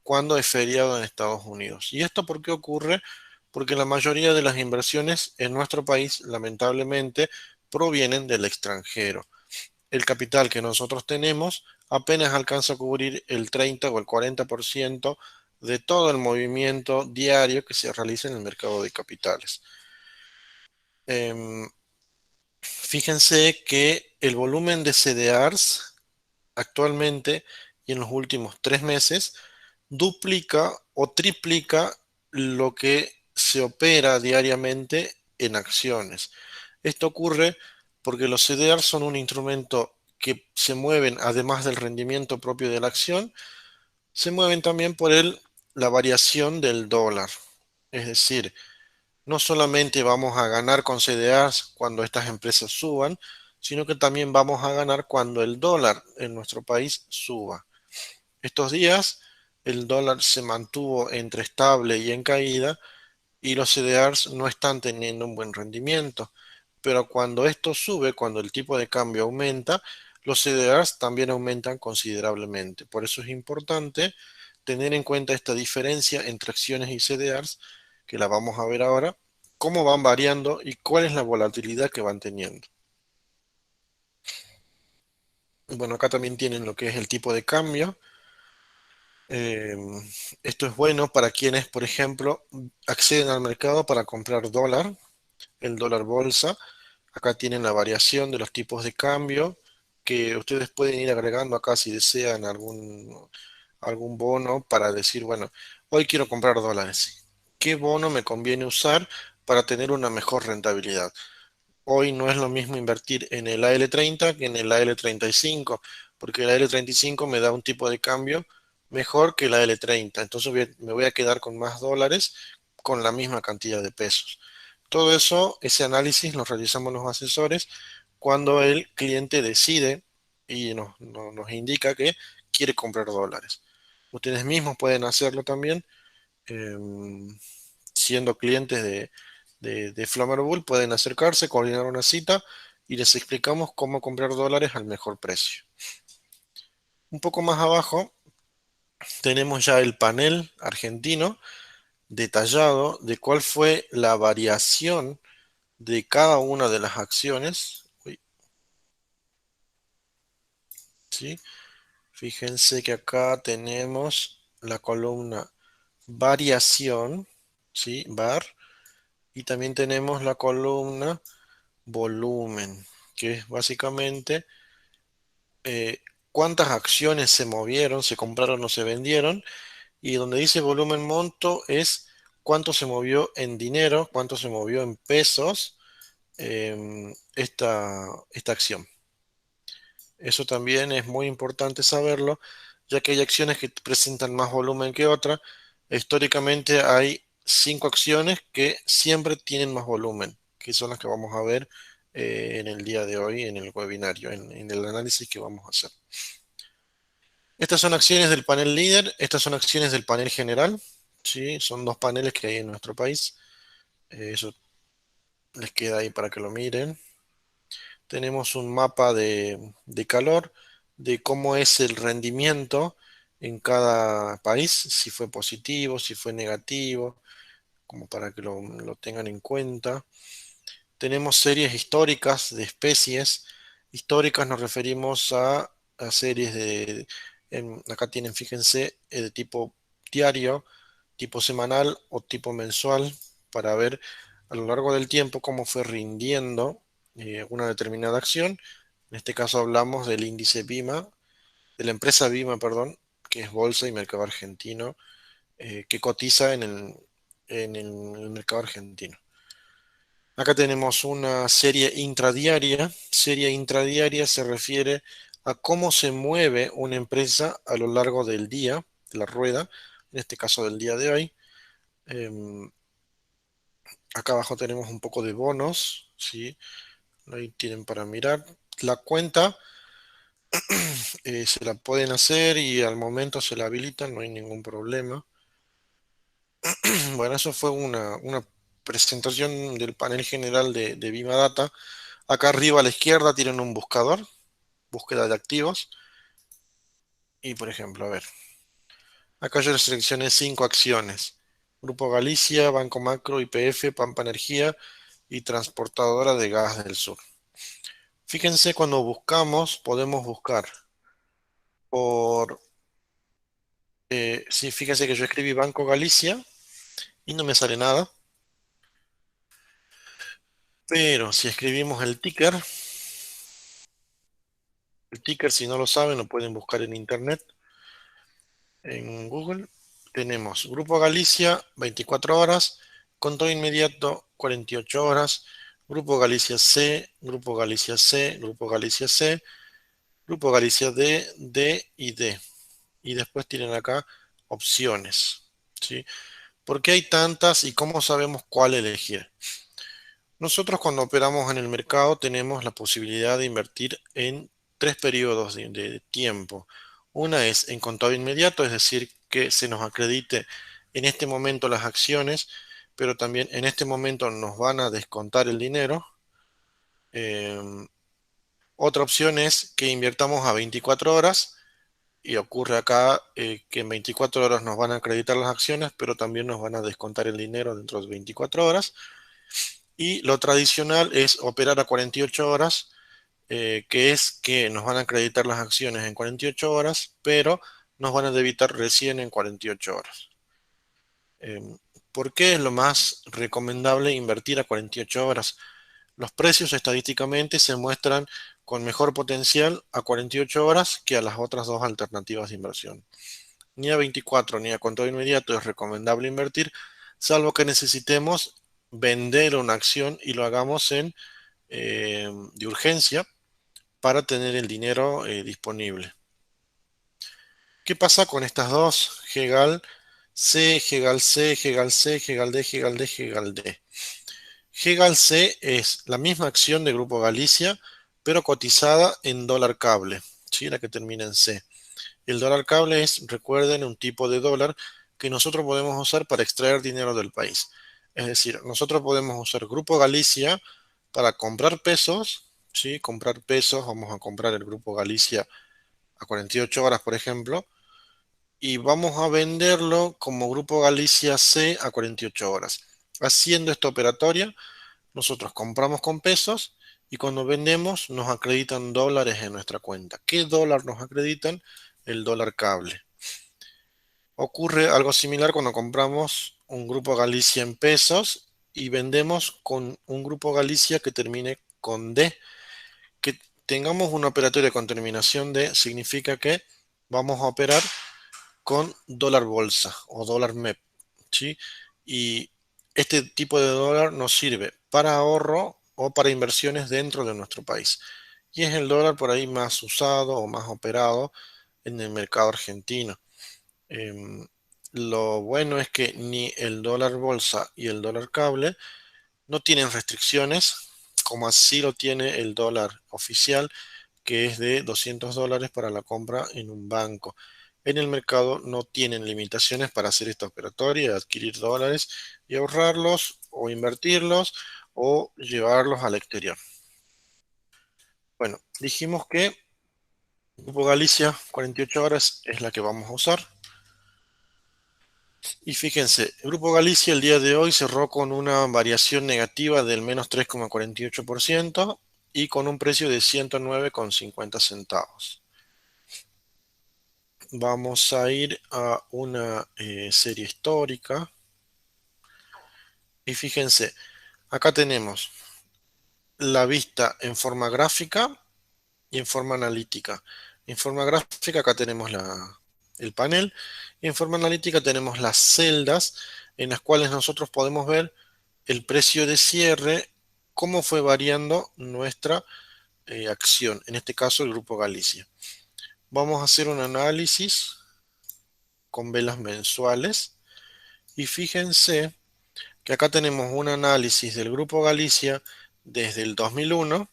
cuando es feriado en Estados Unidos. ¿Y esto por qué ocurre? Porque la mayoría de las inversiones en nuestro país, lamentablemente, provienen del extranjero. El capital que nosotros tenemos apenas alcanza a cubrir el 30 o el 40% de todo el movimiento diario que se realiza en el mercado de capitales. Em, Fíjense que el volumen de CDRs actualmente y en los últimos 3 meses duplica o triplica lo que se opera diariamente en acciones. Esto ocurre porque los CDR son un instrumento que se mueven, además del rendimiento propio de la acción, se mueven también por la variación del dólar. Es decir, no solamente vamos a ganar con CDRs cuando estas empresas suban, sino que también vamos a ganar cuando el dólar en nuestro país suba. Estos días el dólar se mantuvo entre estable y en caída y los CDRs no están teniendo un buen rendimiento. Pero cuando esto sube, cuando el tipo de cambio aumenta, los CDRs también aumentan considerablemente. Por eso es importante tener en cuenta esta diferencia entre acciones y CDRs, que la vamos a ver ahora, cómo van variando y cuál es la volatilidad que van teniendo. Bueno, acá también tienen lo que es el tipo de cambio. Eh, Esto es bueno para quienes, por ejemplo, acceden al mercado para comprar dólar, el dólar bolsa. Acá tienen la variación de los tipos de cambio que ustedes pueden ir agregando acá si desean algún bono para decir, bueno, hoy quiero comprar dólares. qué bono me conviene usar para tener una mejor rentabilidad. Hoy no es lo mismo invertir en el AL30 que en el AL35, porque el AL35 me da un tipo de cambio mejor que el AL30. Entonces me voy a quedar con más dólares con la misma cantidad de pesos. Todo eso, ese análisis lo realizamos los asesores cuando el cliente decide y nos indica que quiere comprar dólares. Ustedes mismos pueden hacerlo también, em, siendo clientes de Flamer Bull, pueden acercarse, coordinar una cita y les explicamos cómo comprar dólares al mejor precio. Un poco más abajo tenemos ya el panel argentino detallado de cuál fue la variación de cada una de las acciones. Uy, ¿sí? Fíjense que acá tenemos la columna variación, ¿sí? Var, y también tenemos la columna volumen, que es básicamente cuántas acciones se movieron, se compraron o se vendieron, y donde dice volumen monto es cuánto se movió en dinero, cuánto se movió en pesos esta acción. Eso también es muy importante saberlo, ya que hay acciones que presentan más volumen que otras. Históricamente hay 5 acciones que siempre tienen más volumen, que son las que vamos a ver en el día de hoy, en el webinario, en el análisis que vamos a hacer. Estas son acciones del panel líder, estas son acciones del panel general, ¿sí? Son 2 paneles que hay en nuestro país. Eso les queda ahí para que lo miren. Tenemos un mapa de calor, de cómo es el rendimiento en cada país, si fue positivo, si fue negativo, como para que lo tengan en cuenta. Tenemos series históricas de especies. Históricas nos referimos a series acá tienen, fíjense, de tipo diario, tipo semanal o tipo mensual, para ver a lo largo del tiempo cómo fue rindiendo una determinada acción. En este caso hablamos del índice BIMA, de la empresa BIMA, perdón, que es Bolsa y Mercado Argentino, que cotiza en el mercado argentino. Acá tenemos una serie intradiaria. Serie intradiaria se refiere a cómo se mueve una empresa a lo largo del día, de la rueda, en este caso del día de hoy. Em, Acá abajo tenemos un poco de bonos, ¿sí? Ahí tienen para mirar. La cuenta se la pueden hacer y al momento se la habilitan, no hay ningún problema. Bueno, eso fue una presentación del panel general de Vima Data. Acá arriba a la izquierda tienen un buscador, búsqueda de activos. Y por ejemplo, a ver, acá yo les seleccioné 5 acciones. Grupo Galicia, Banco Macro, YPF, Pampa Energía y Transportadora de Gas del Sur. Fíjense, cuando buscamos, podemos buscar por... sí, fíjense que yo escribí Banco Galicia y no me sale nada. Pero si escribimos el ticker, si no lo saben, lo pueden buscar en internet, en Google. Tenemos Grupo Galicia, 24 horas, Contado Inmediato, 48 horas, Grupo Galicia C, Grupo Galicia C, Grupo Galicia C, Grupo Galicia D, D y D. Y después tienen acá opciones, ¿sí? ¿Por qué hay tantas y cómo sabemos cuál elegir? Nosotros cuando operamos en el mercado tenemos la posibilidad de invertir en 3 periodos de tiempo. Una es en contado inmediato, es decir, que se nos acredite en este momento las acciones, pero también en este momento nos van a descontar el dinero. Em, Otra opción es que invirtamos a 24 horas y ocurre acá que en 24 horas nos van a acreditar las acciones, pero también nos van a descontar el dinero dentro de 24 horas. Y lo tradicional es operar a 48 horas, que es que nos van a acreditar las acciones en 48 horas, pero nos van a debitar recién en 48 horas. Em, ¿Por qué es lo más recomendable invertir a 48 horas? Los precios estadísticamente se muestran con mejor potencial a 48 horas que a las otras 2 alternativas de inversión. Ni a 24 ni a contado inmediato es recomendable invertir, salvo que necesitemos vender una acción y lo hagamos de urgencia para tener el dinero disponible. ¿Qué pasa con estas dos? GEGAL C, GEGAL C, GEGAL C, GEGAL D, GEGAL D, GEGAL D. GEGAL C es la misma acción de Grupo Galicia, pero cotizada en dólar cable, ¿sí? La que termina en C. El dólar cable es, recuerden, un tipo de dólar que nosotros podemos usar para extraer dinero del país. Es decir, nosotros podemos usar Grupo Galicia para comprar pesos, ¿sí? Comprar pesos, vamos a comprar el Grupo Galicia a 48 horas, por ejemplo, y vamos a venderlo como Grupo Galicia C a 48 horas. Haciendo esta operatoria, nosotros compramos con pesos y cuando vendemos nos acreditan dólares en nuestra cuenta. ¿Qué dólar nos acreditan? El dólar cable. Ocurre algo similar cuando compramos un Grupo Galicia en pesos y vendemos con un Grupo Galicia que termine con D. Que tengamos una operatoria con terminación D significa que vamos a operar con dólar bolsa o dólar MEP, ¿sí? Y este tipo de dólar nos sirve para ahorro o para inversiones dentro de nuestro país. Y es el dólar por ahí más usado o más operado en el mercado argentino. Em, lo bueno es que ni el dólar bolsa y el dólar cable no tienen restricciones, como así lo tiene el dólar oficial, que es de $200 para la compra en un banco. En el mercado no tienen limitaciones para hacer esta operatoria, adquirir dólares y ahorrarlos o invertirlos o llevarlos al exterior. Bueno, dijimos que Grupo Galicia 48 horas es la que vamos a usar. Y fíjense, el Grupo Galicia el día de hoy cerró con una variación negativa del menos 3,48% y con un precio de 109,50 centavos. Vamos a ir a una serie histórica. Y fíjense, acá tenemos la vista en forma gráfica y en forma analítica. En forma gráfica acá tenemos el panel y en forma analítica tenemos las celdas en las cuales nosotros podemos ver el precio de cierre, cómo fue variando nuestra acción, en este caso el Grupo Galicia. Vamos a hacer un análisis con velas mensuales y fíjense que acá tenemos un análisis del Grupo Galicia desde el 2001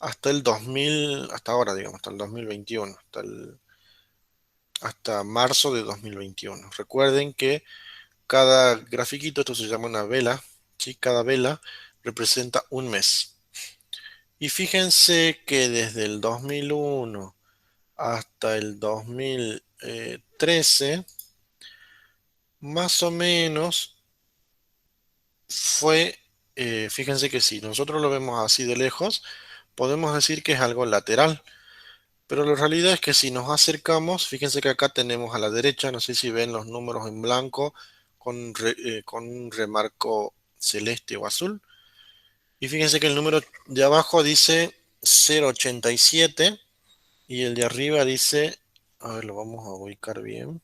hasta el 2000, hasta ahora, digamos, hasta el 2021, hasta marzo de 2021. Recuerden que cada grafiquito, esto se llama una vela, ¿sí? Cada vela representa un mes. Y fíjense que desde el 2001 hasta el 2013, más o menos fue, fíjense que si nosotros lo vemos así de lejos, podemos decir que es algo lateral. Pero la realidad es que si nos acercamos, fíjense que acá tenemos a la derecha, no sé si ven los números en blanco con un remarco celeste o azul. Y fíjense que el número de abajo dice 0,87 y el de arriba dice, a ver, lo vamos a ubicar bien.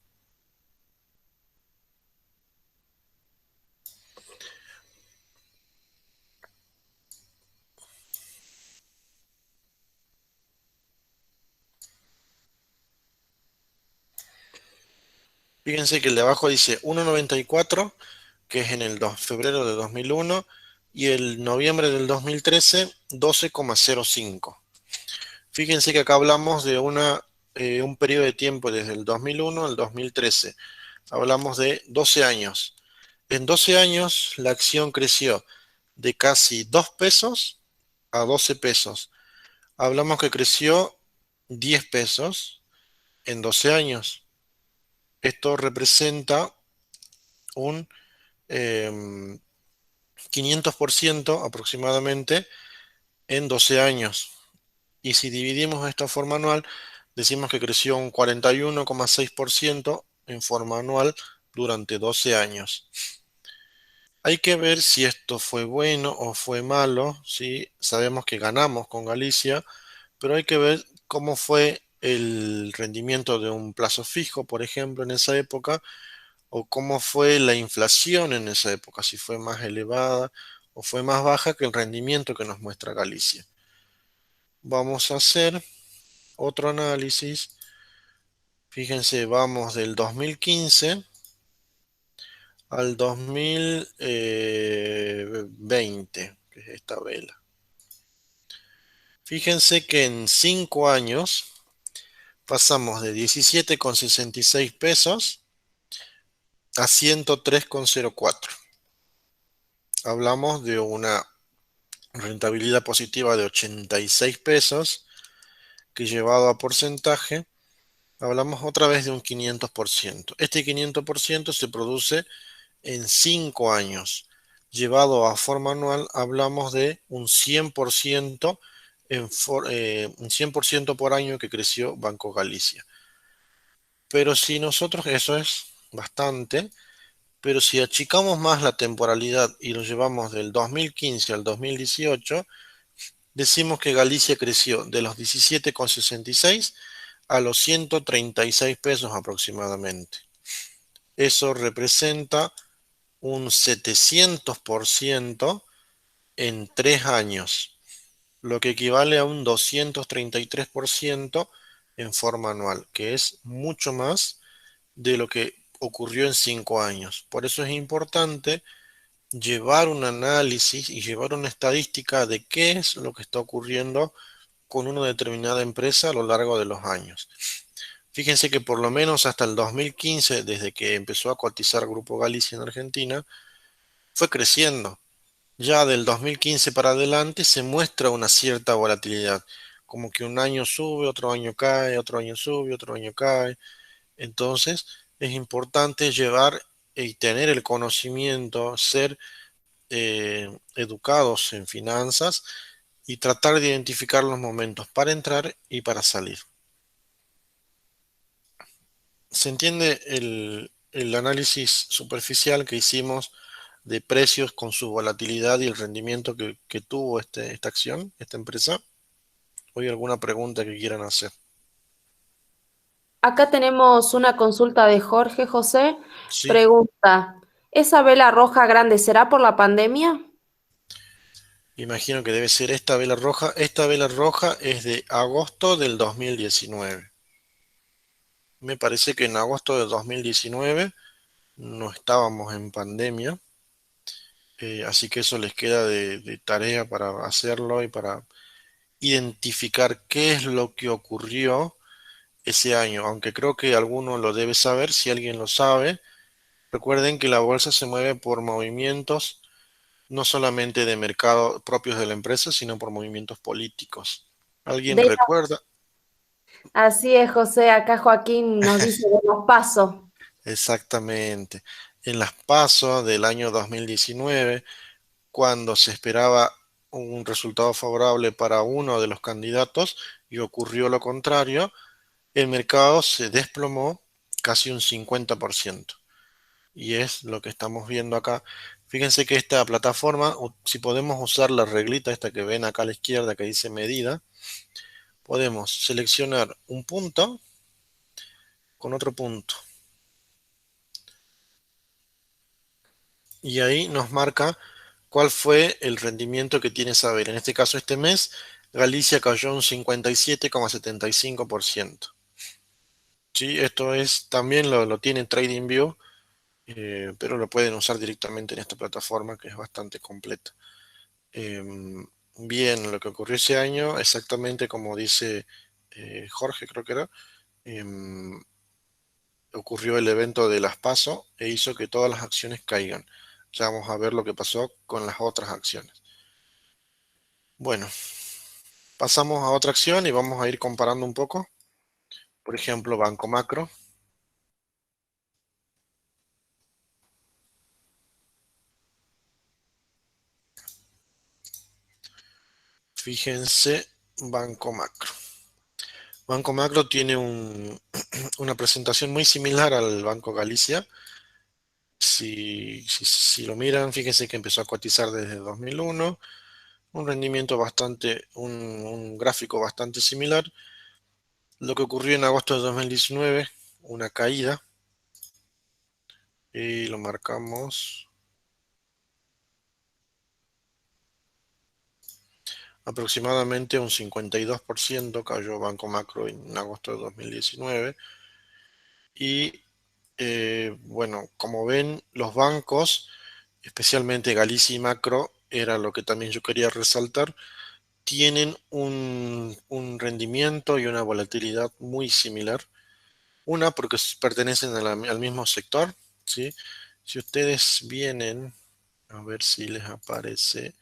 Fíjense que el de abajo dice 1,94, que es en el febrero de 2001, y el noviembre del 2013, 12,05. Fíjense que acá hablamos de un periodo de tiempo desde el 2001 al 2013. Hablamos de 12 años. En 12 años la acción creció de casi 2 pesos a 12 pesos. Hablamos que creció 10 pesos en 12 años. Esto representa un 500% aproximadamente en 12 años. Y si dividimos esto en forma anual, decimos que creció un 41,6% en forma anual durante 12 años. Hay que ver si esto fue bueno o fue malo, ¿sí? Sabemos que ganamos con Galicia, pero hay que ver cómo fue el rendimiento de un plazo fijo, por ejemplo, en esa época, o cómo fue la inflación en esa época, si fue más elevada o fue más baja que el rendimiento que nos muestra Galicia. Vamos a hacer otro análisis. Fíjense, vamos del 2015 al 2020, que es esta vela. Fíjense que en 5 años pasamos de 17,66 pesos a 103,04. Hablamos de una rentabilidad positiva de 86 pesos, que llevado a porcentaje, hablamos otra vez de un 500%. Este 500% se produce en 5 años. Llevado a forma anual, hablamos de un 100%, un 100% por año que creció Banco Galicia. Pero si nosotros, eso es bastante, pero si achicamos más la temporalidad y lo llevamos del 2015 al 2018, decimos que Galicia creció de los 17,66 a los 136 pesos aproximadamente. Eso representa un 700% en 3 años, lo que equivale a un 233% en forma anual, que es mucho más de lo que ocurrió en 5 años. Por eso es importante llevar un análisis y llevar una estadística de qué es lo que está ocurriendo con una determinada empresa a lo largo de los años. Fíjense que por lo menos hasta el 2015, desde que empezó a cotizar Grupo Galicia en Argentina, fue creciendo. Ya del 2015 para adelante se muestra una cierta volatilidad, como que un año sube, otro año cae, otro año sube, otro año cae. Entonces es importante llevar y tener el conocimiento, ser educados en finanzas y tratar de identificar los momentos para entrar y para salir. ¿Se entiende el análisis superficial que hicimos de precios con su volatilidad y el rendimiento que tuvo esta acción, esta empresa? ¿O hay alguna pregunta que quieran hacer? Acá tenemos una consulta de Jorge José. Sí, Pregunta, ¿esa vela roja grande será por la pandemia? imagino que debe ser esta vela roja. Esta vela roja es de agosto del 2019. Me parece que en agosto del 2019 no estábamos en pandemia, así que eso les queda de tarea para hacerlo y para identificar qué es lo que ocurrió ese año, aunque creo que alguno lo debe saber. Si alguien lo sabe, recuerden que la bolsa se mueve por movimientos no solamente de mercado propios de la empresa, sino por movimientos políticos. ¿Alguien De recuerda? Así es, José. Acá Joaquín nos dice de los pasos. Exactamente. En las PASO del año 2019, cuando se esperaba un resultado favorable para uno de los candidatos y ocurrió lo contrario, el mercado se desplomó casi un 50%. Y es lo que estamos viendo acá. Fíjense que esta plataforma, si podemos usar la reglita esta que ven acá a la izquierda que dice medida, podemos seleccionar un punto con otro punto. Y ahí nos marca cuál fue el rendimiento que tiene Saber. En este caso, este mes, Galicia cayó un 57,75%. Sí, esto es, también lo tiene TradingView, pero lo pueden usar directamente en esta plataforma que es bastante completa. Bien, lo que ocurrió ese año, exactamente como dice Jorge, creo que era, em, ocurrió el evento de las PASO e hizo que todas las acciones caigan. Ya vamos a ver lo que pasó con las otras acciones. Bueno, pasamos a otra acción y vamos a ir comparando un poco. Por ejemplo, Banco Macro. Fíjense, Banco Macro. Banco Macro tiene una presentación muy similar al Banco Galicia. Si lo miran, fíjense que empezó a cotizar desde 2001, un rendimiento bastante, un gráfico bastante similar. Lo que ocurrió en agosto de 2019, una caída, y lo marcamos. Aproximadamente un 52% cayó Banco Macro en agosto de 2019. Y bueno, como ven, los bancos, especialmente Galicia y Macro, era lo que también yo quería resaltar, tienen un rendimiento y una volatilidad muy similar. Una, porque pertenecen al mismo sector, ¿sí? Si ustedes vienen, a ver si les aparece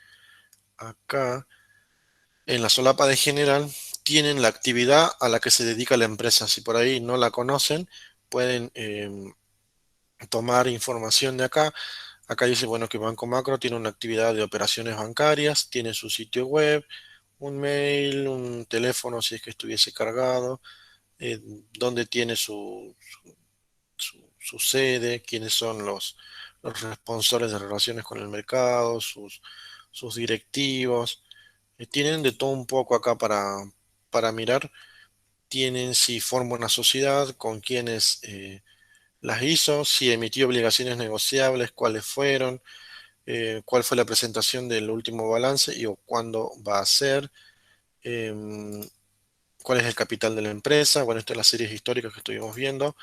acá, en la solapa de general, tienen la actividad a la que se dedica la empresa. Si por ahí no la conocen, pueden tomar información de acá. Acá dice, bueno, que Banco Macro tiene una actividad de operaciones bancarias, tiene su sitio web, un mail, un teléfono si es que estuviese cargado, eh, donde tiene su sede, quiénes son los responsables de relaciones con el mercado, sus directivos. Tienen de todo un poco acá para mirar. Tienen si forma una sociedad, con quiénes las hizo, si emitió obligaciones negociables, cuáles fueron, cuál fue la presentación del último balance y o cuándo va a ser, em, cuál es el capital de la empresa. Bueno, estas son las series históricas que estuvimos viendo,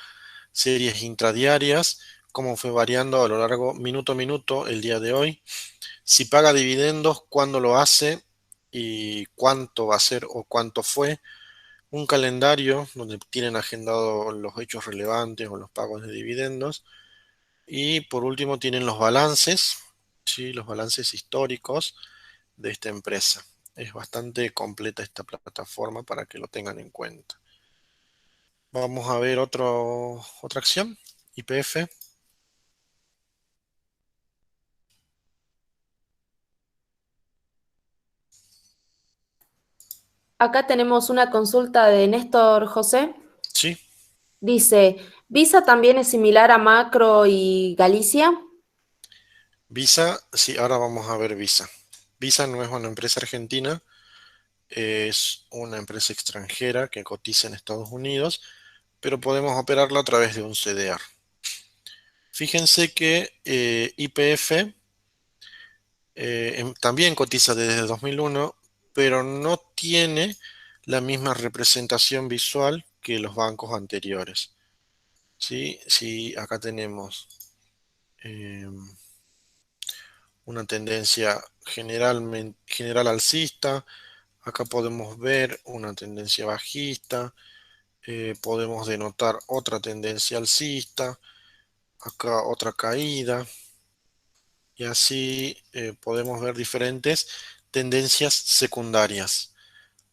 series intradiarias, cómo fue variando a lo largo, minuto a minuto, el día de hoy. Si paga dividendos, cuándo lo hace y cuánto va a ser o cuánto fue. Un calendario donde tienen agendado los hechos relevantes o los pagos de dividendos. Y por último tienen los balances, ¿sí? Los balances históricos de esta empresa. Es bastante completa esta plataforma para que lo tengan en cuenta. Vamos a ver otra acción, YPF. Acá tenemos una consulta de Néstor José. Sí, Dice, ¿Visa también es similar a Macro y Galicia? Visa, sí, ahora vamos a ver Visa. Visa no es una empresa argentina, es una empresa extranjera que cotiza en Estados Unidos, pero podemos operarla a través de un CDR. Fíjense que YPF también cotiza desde el 2001, pero no tiene la misma representación visual que los bancos anteriores. ¿Sí? Sí, acá tenemos eh, una tendencia general alcista. Acá podemos ver una tendencia bajista. Podemos denotar otra tendencia alcista. Acá otra caída. Y así podemos ver diferentes tendencias secundarias.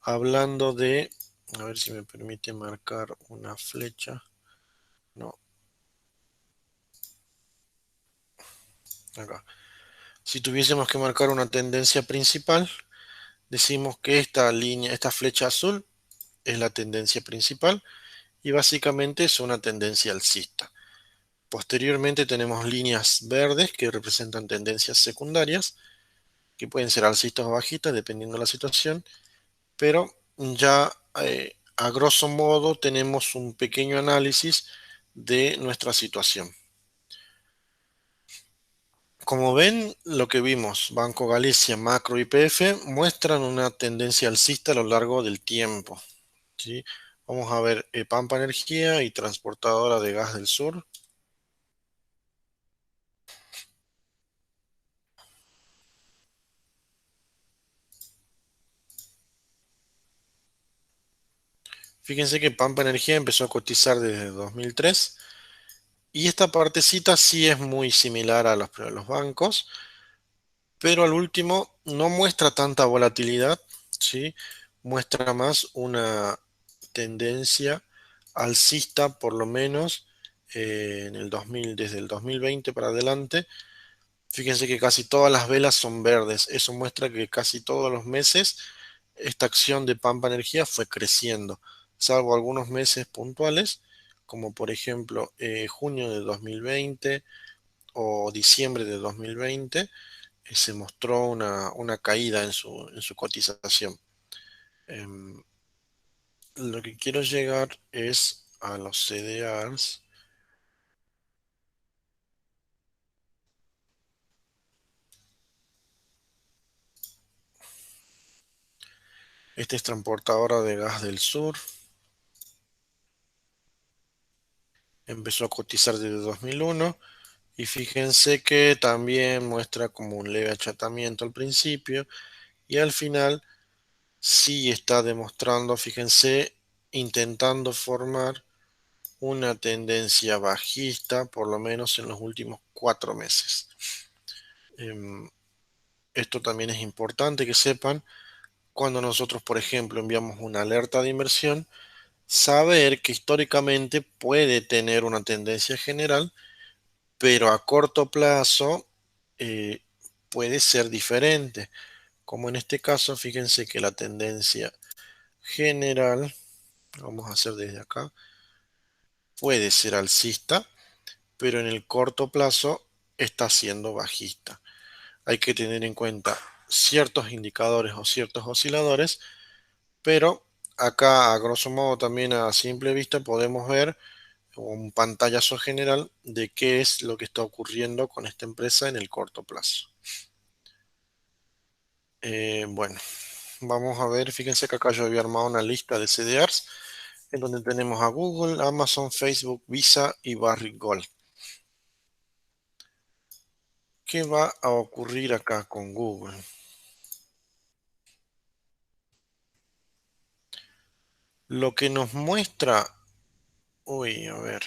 Hablando de, a ver si me permite marcar una flecha. No, acá. Si tuviésemos que marcar una tendencia principal, decimos que esta línea, esta flecha azul es la tendencia principal y básicamente es una tendencia alcista. Posteriormente tenemos líneas verdes que representan tendencias secundarias, que pueden ser alcistas o bajistas dependiendo de la situación, pero ya a grosso modo tenemos un pequeño análisis de nuestra situación. Como ven, lo que vimos, Banco Galicia, Macro y YPF muestran una tendencia alcista a lo largo del tiempo, ¿sí? Vamos a ver Pampa Energía y Transportadora de Gas del Sur. Fíjense que Pampa Energía empezó a cotizar desde 2003 y esta partecita sí es muy similar a los bancos, pero al último no muestra tanta volatilidad, ¿sí? Muestra más una tendencia alcista, por lo menos en el 2000, desde el 2020 para adelante. Fíjense que casi todas las velas son verdes. Eso muestra que casi todos los meses esta acción de Pampa Energía fue creciendo, salvo algunos meses puntuales, como por ejemplo junio de 2020 o diciembre de 2020 se mostró una caída en su cotización. Em, lo que quiero llegar es a los CDRs. Esta es transportadora de gas del sur. Empezó a cotizar desde 2001. Y fíjense que también muestra como un leve achatamiento al principio. Y al final sí está demostrando, fíjense, intentando formar una tendencia bajista, por lo menos en los últimos 4 meses. Em, Esto también es importante que sepan cuando nosotros, por ejemplo, enviamos una alerta de inversión, saber que históricamente puede tener una tendencia general, pero a corto plazo eh, puede ser diferente. Como en este caso, fíjense que la tendencia general, vamos a hacer desde acá, puede ser alcista, pero en el corto plazo está siendo bajista. Hay que tener en cuenta ciertos indicadores o ciertos osciladores, pero acá a grosso modo también a simple vista podemos ver un pantallazo general de qué es lo que está ocurriendo con esta empresa en el corto plazo. Bueno, vamos a ver, fíjense que acá yo había armado una lista de CDRs en donde tenemos a Google, Amazon, Facebook, Visa y Barrick Gold. ¿Qué va a ocurrir acá con Google? Lo que nos muestra, uy, a ver,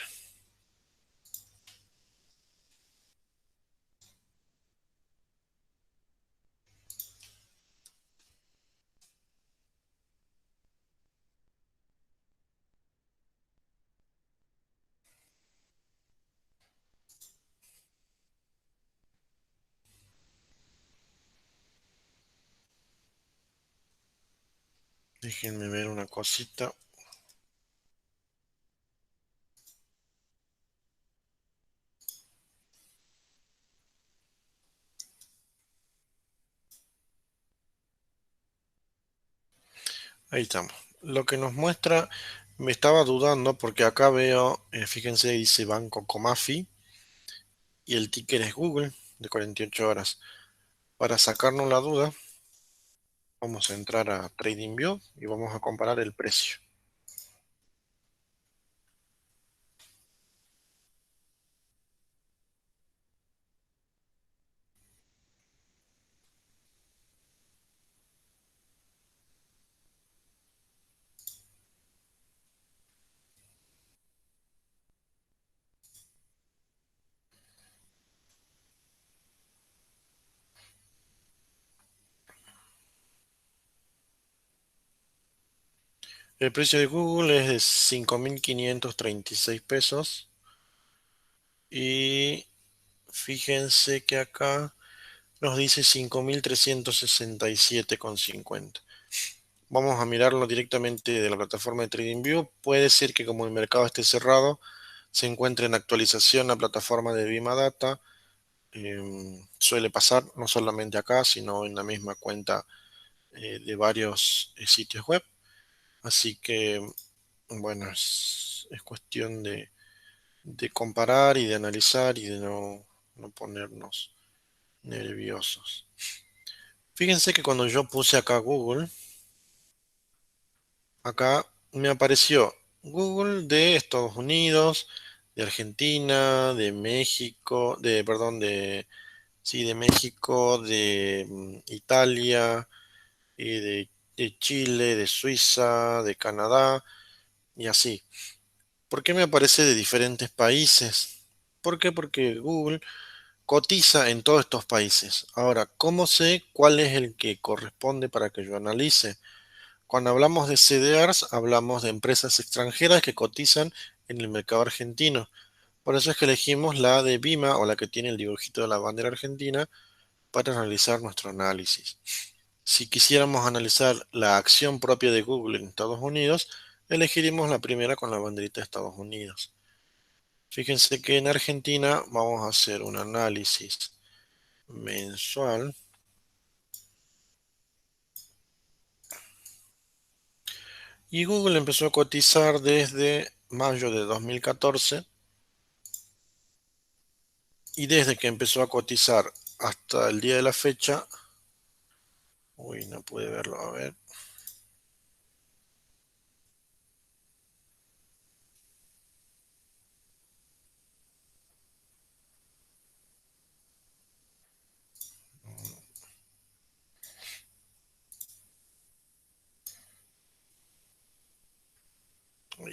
déjenme ver una cosita. Ahí estamos. Lo que nos muestra, me estaba dudando porque acá veo, fíjense, dice Banco Comafi y el ticker es Google de 48 horas. Para sacarnos la duda, vamos a entrar a TradingView y vamos a comparar el precio. El precio de Google es de 5.536 pesos y fíjense que acá nos dice 5.367,50. Vamos a mirarlo directamente de la plataforma de TradingView. Puede ser que como el mercado esté cerrado, se encuentre en actualización la plataforma de Bima Data. Suele pasar no solamente acá, sino en la misma cuenta de varios sitios web. Así que, bueno, es cuestión de comparar y de analizar y de no ponernos nerviosos. Fíjense que cuando yo puse acá Google, acá me apareció Google de Estados Unidos, de Argentina, de México, perdón, sí, de México, de Italia, y de Chile, de Suiza, de Canadá y así. ¿Por qué me aparece de diferentes países? ¿Por qué? Porque Google cotiza en todos estos países. Ahora, ¿cómo sé cuál es el que corresponde para que yo analice? Cuando hablamos de CDRs, hablamos de empresas extranjeras que cotizan en el mercado argentino. Por eso es que elegimos la de Bima o la que tiene el dibujito de la bandera argentina para realizar nuestro análisis. Si quisiéramos analizar la acción propia de Google en Estados Unidos, elegiríamos la primera con la banderita de Estados Unidos. Fíjense que en Argentina vamos a hacer un análisis mensual y Google empezó a cotizar desde mayo de 2014 y desde que empezó a cotizar hasta el día de la fecha, uy, no pude verlo, a ver,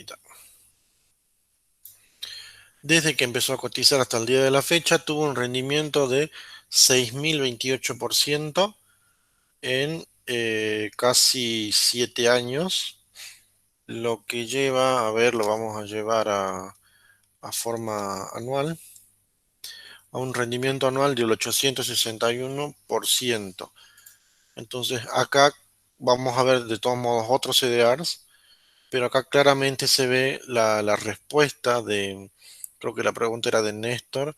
ahorita. Desde que empezó a cotizar hasta el día de la fecha, tuvo un rendimiento de 6.028% en casi 7 años, lo que lleva, a ver, lo vamos a llevar a forma anual, a un rendimiento anual del 861%. Entonces, acá vamos a ver de todos modos otros CDRs, pero acá claramente se ve la respuesta de, creo que la pregunta era de Néstor,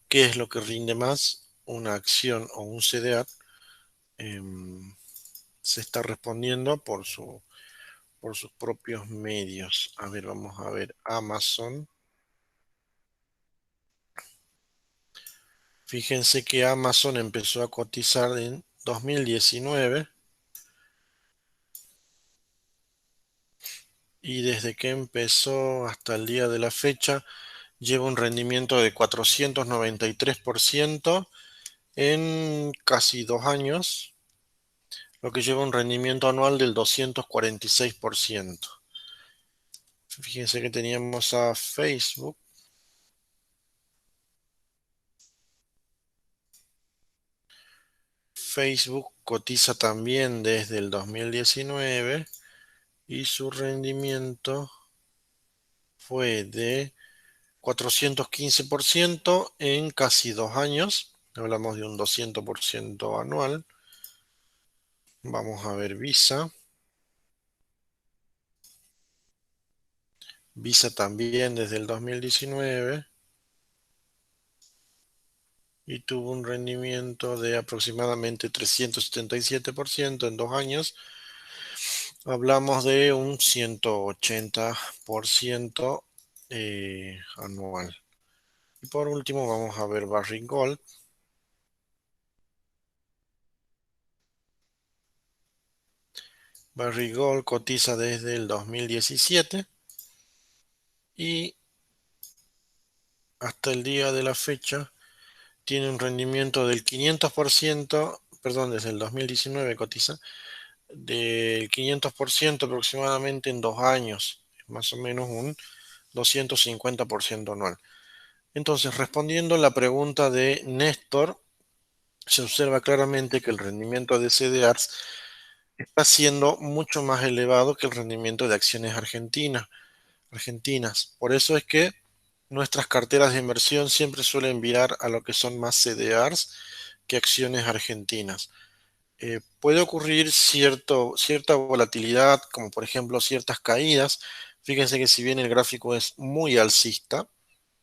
¿qué es lo que rinde más, una acción o un CDR? Se está respondiendo por sus propios medios. A ver, vamos a ver Amazon. Fíjense que Amazon empezó a cotizar en 2019 y desde que empezó hasta el día de la fecha lleva un rendimiento de 493% en casi 2 años, lo que lleva un rendimiento anual del 246%. Fíjense que teníamos a Facebook. Facebook cotiza también desde el 2019 y su rendimiento fue de 415% en casi 2 años. Hablamos de un 200% anual. Vamos a ver Visa. Visa también desde el 2019 y tuvo un rendimiento de aproximadamente 377% en 2 años. Hablamos de un 180% anual. Y por último vamos a ver Barrick Gold. Barrick Gold cotiza desde el 2017 y hasta el día de la fecha tiene un rendimiento del 500%, perdón, desde el 2019 cotiza, del 500% aproximadamente en 2 años, más o menos un 250% anual. Entonces, respondiendo a la pregunta de Néstor, se observa claramente que el rendimiento de CDRs está siendo mucho más elevado que el rendimiento de acciones argentinas. Por eso es que nuestras carteras de inversión siempre suelen virar a lo que son más CDRs que acciones argentinas. Puede ocurrir cierta volatilidad, como por ejemplo ciertas caídas. Fíjense que si bien el gráfico es muy alcista,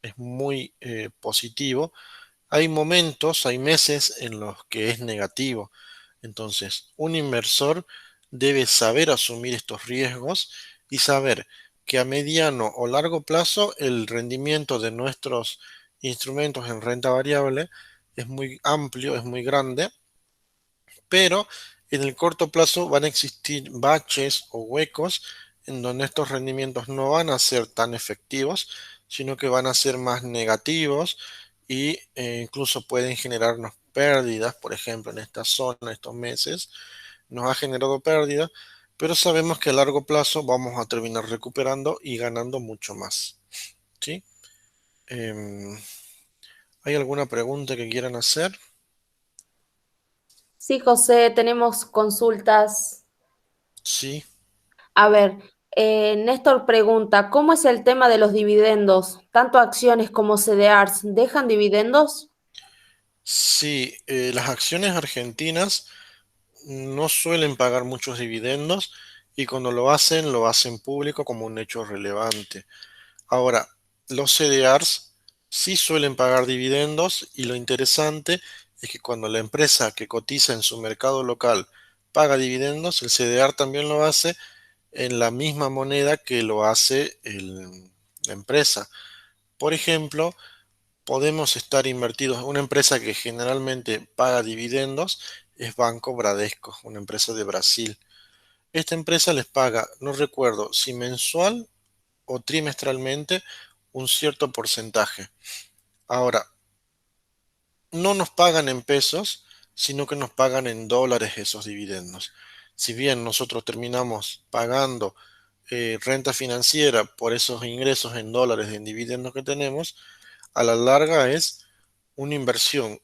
es muy positivo, hay momentos, hay meses en los que es negativo. Entonces, un inversor debe saber asumir estos riesgos y saber que a mediano o largo plazo el rendimiento de nuestros instrumentos en renta variable es muy amplio, es muy grande, pero en el corto plazo van a existir baches o huecos en donde estos rendimientos no van a ser tan efectivos, sino que van a ser más negativos y incluso pueden generarnos pérdidas. Por ejemplo, en esta zona, estos meses, nos ha generado pérdidas, pero sabemos que a largo plazo vamos a terminar recuperando y ganando mucho más. ¿Sí? Em, ¿Hay alguna pregunta que quieran hacer? Sí, José, tenemos consultas. Sí. A ver, Néstor pregunta, ¿cómo es el tema de los dividendos? ¿Tanto acciones como CDRs dejan dividendos? Sí, las acciones argentinas no suelen pagar muchos dividendos y cuando lo hacen público como un hecho relevante. Ahora, los CDRs sí suelen pagar dividendos y lo interesante es que cuando la empresa que cotiza en su mercado local paga dividendos, el CDR también lo hace en la misma moneda que lo hace la empresa. Por ejemplo, podemos estar invertidos. Una empresa que generalmente paga dividendos es Banco Bradesco, una empresa de Brasil. Esta empresa les paga, no recuerdo si mensual o trimestralmente, un cierto porcentaje. Ahora, no nos pagan en pesos, sino que nos pagan en dólares esos dividendos. Si bien nosotros terminamos pagando renta financiera por esos ingresos en dólares en dividendos que tenemos, a la larga es una inversión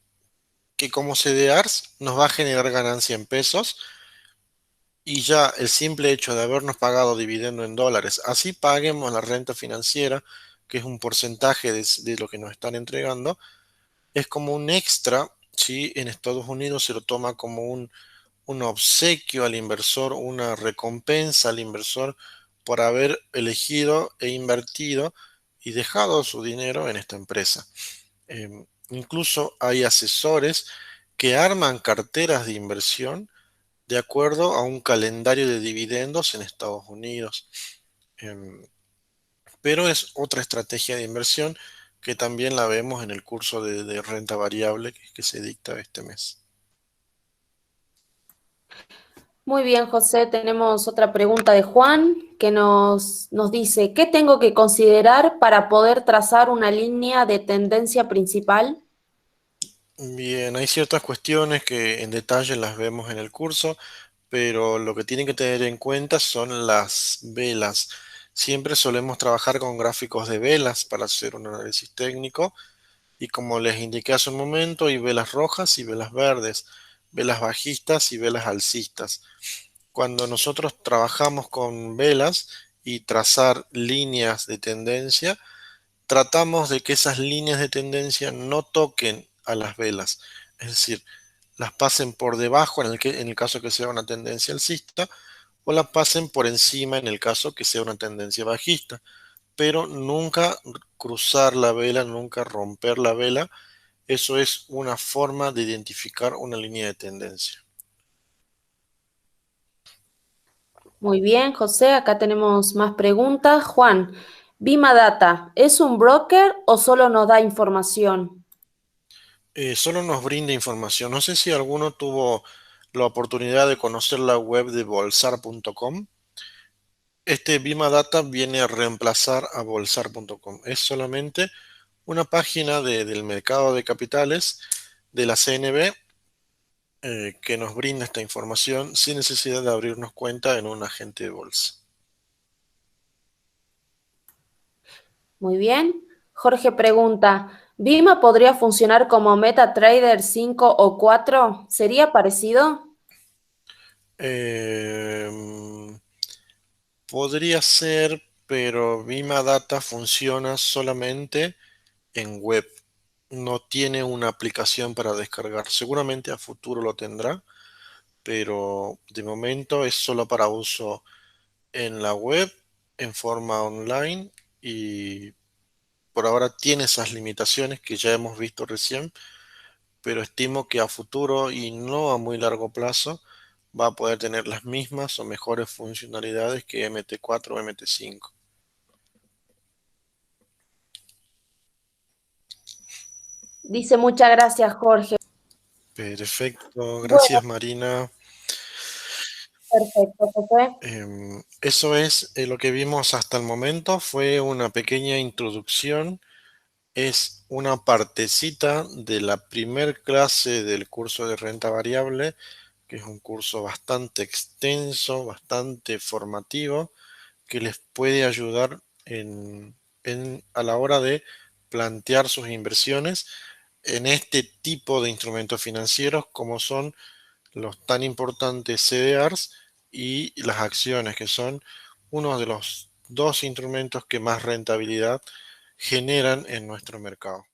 que como CDRs nos va a generar ganancia en pesos y ya el simple hecho de habernos pagado dividendo en dólares, así paguemos la renta financiera, que es un porcentaje de lo que nos están entregando, es como un extra, ¿sí? En Estados Unidos se lo toma como un obsequio al inversor, una recompensa al inversor por haber elegido e invertido y dejado su dinero en esta empresa. Incluso hay asesores que arman carteras de inversión de acuerdo a un calendario de dividendos en Estados Unidos. Em, pero es otra estrategia de inversión que también la vemos en el curso de renta variable que se dicta este mes. Muy bien, José. Tenemos otra pregunta de Juan que nos dice, ¿qué tengo que considerar para poder trazar una línea de tendencia principal? Bien, hay ciertas cuestiones que en detalle las vemos en el curso, pero lo que tienen que tener en cuenta son las velas. Siempre solemos trabajar con gráficos de velas para hacer un análisis técnico y como les indiqué hace un momento, hay velas rojas y velas verdes, velas bajistas y velas alcistas. Cuando nosotros trabajamos con velas y trazar líneas de tendencia, tratamos de que esas líneas de tendencia no toquen a las velas, es decir, las pasen por debajo en el caso que sea una tendencia alcista o las pasen por encima en el caso que sea una tendencia bajista, pero nunca cruzar la vela, nunca romper la vela. Eso es una forma de identificar una línea de tendencia. Muy bien, José. Acá tenemos más preguntas. Juan, Bima Data, ¿es un broker o solo nos da información? Solo nos brinda información. No sé si alguno tuvo la oportunidad de conocer la web de bolsar.com. Este Bima Data viene a reemplazar a bolsar.com. Es solamente una página del mercado de capitales de la CNB que nos brinda esta información sin necesidad de abrirnos cuenta en un agente de bolsa. Muy bien. Jorge pregunta, ¿Bima podría funcionar como MetaTrader 5 o 4? ¿Sería parecido? Em, Podría ser, pero Bima Data funciona solamente en web. No tiene una aplicación para descargar. Seguramente a futuro lo tendrá, pero de momento es solo para uso en la web, en forma online y por ahora tiene esas limitaciones que ya hemos visto recién, pero estimo que a futuro y no a muy largo plazo va a poder tener las mismas o mejores funcionalidades que MT4 o MT5. Dice muchas gracias, Jorge. Perfecto, Bueno, gracias Marina. perfecto, José. Eso es lo que vimos hasta el momento. Fue una pequeña introducción. Es una partecita de la primer clase del curso de renta variable, que es un curso bastante extenso, bastante formativo, que les puede ayudar a la hora de plantear sus inversiones en este tipo de instrumentos financieros como son los tan importantes CDRs y las acciones, que son uno de los dos instrumentos que más rentabilidad generan en nuestro mercado.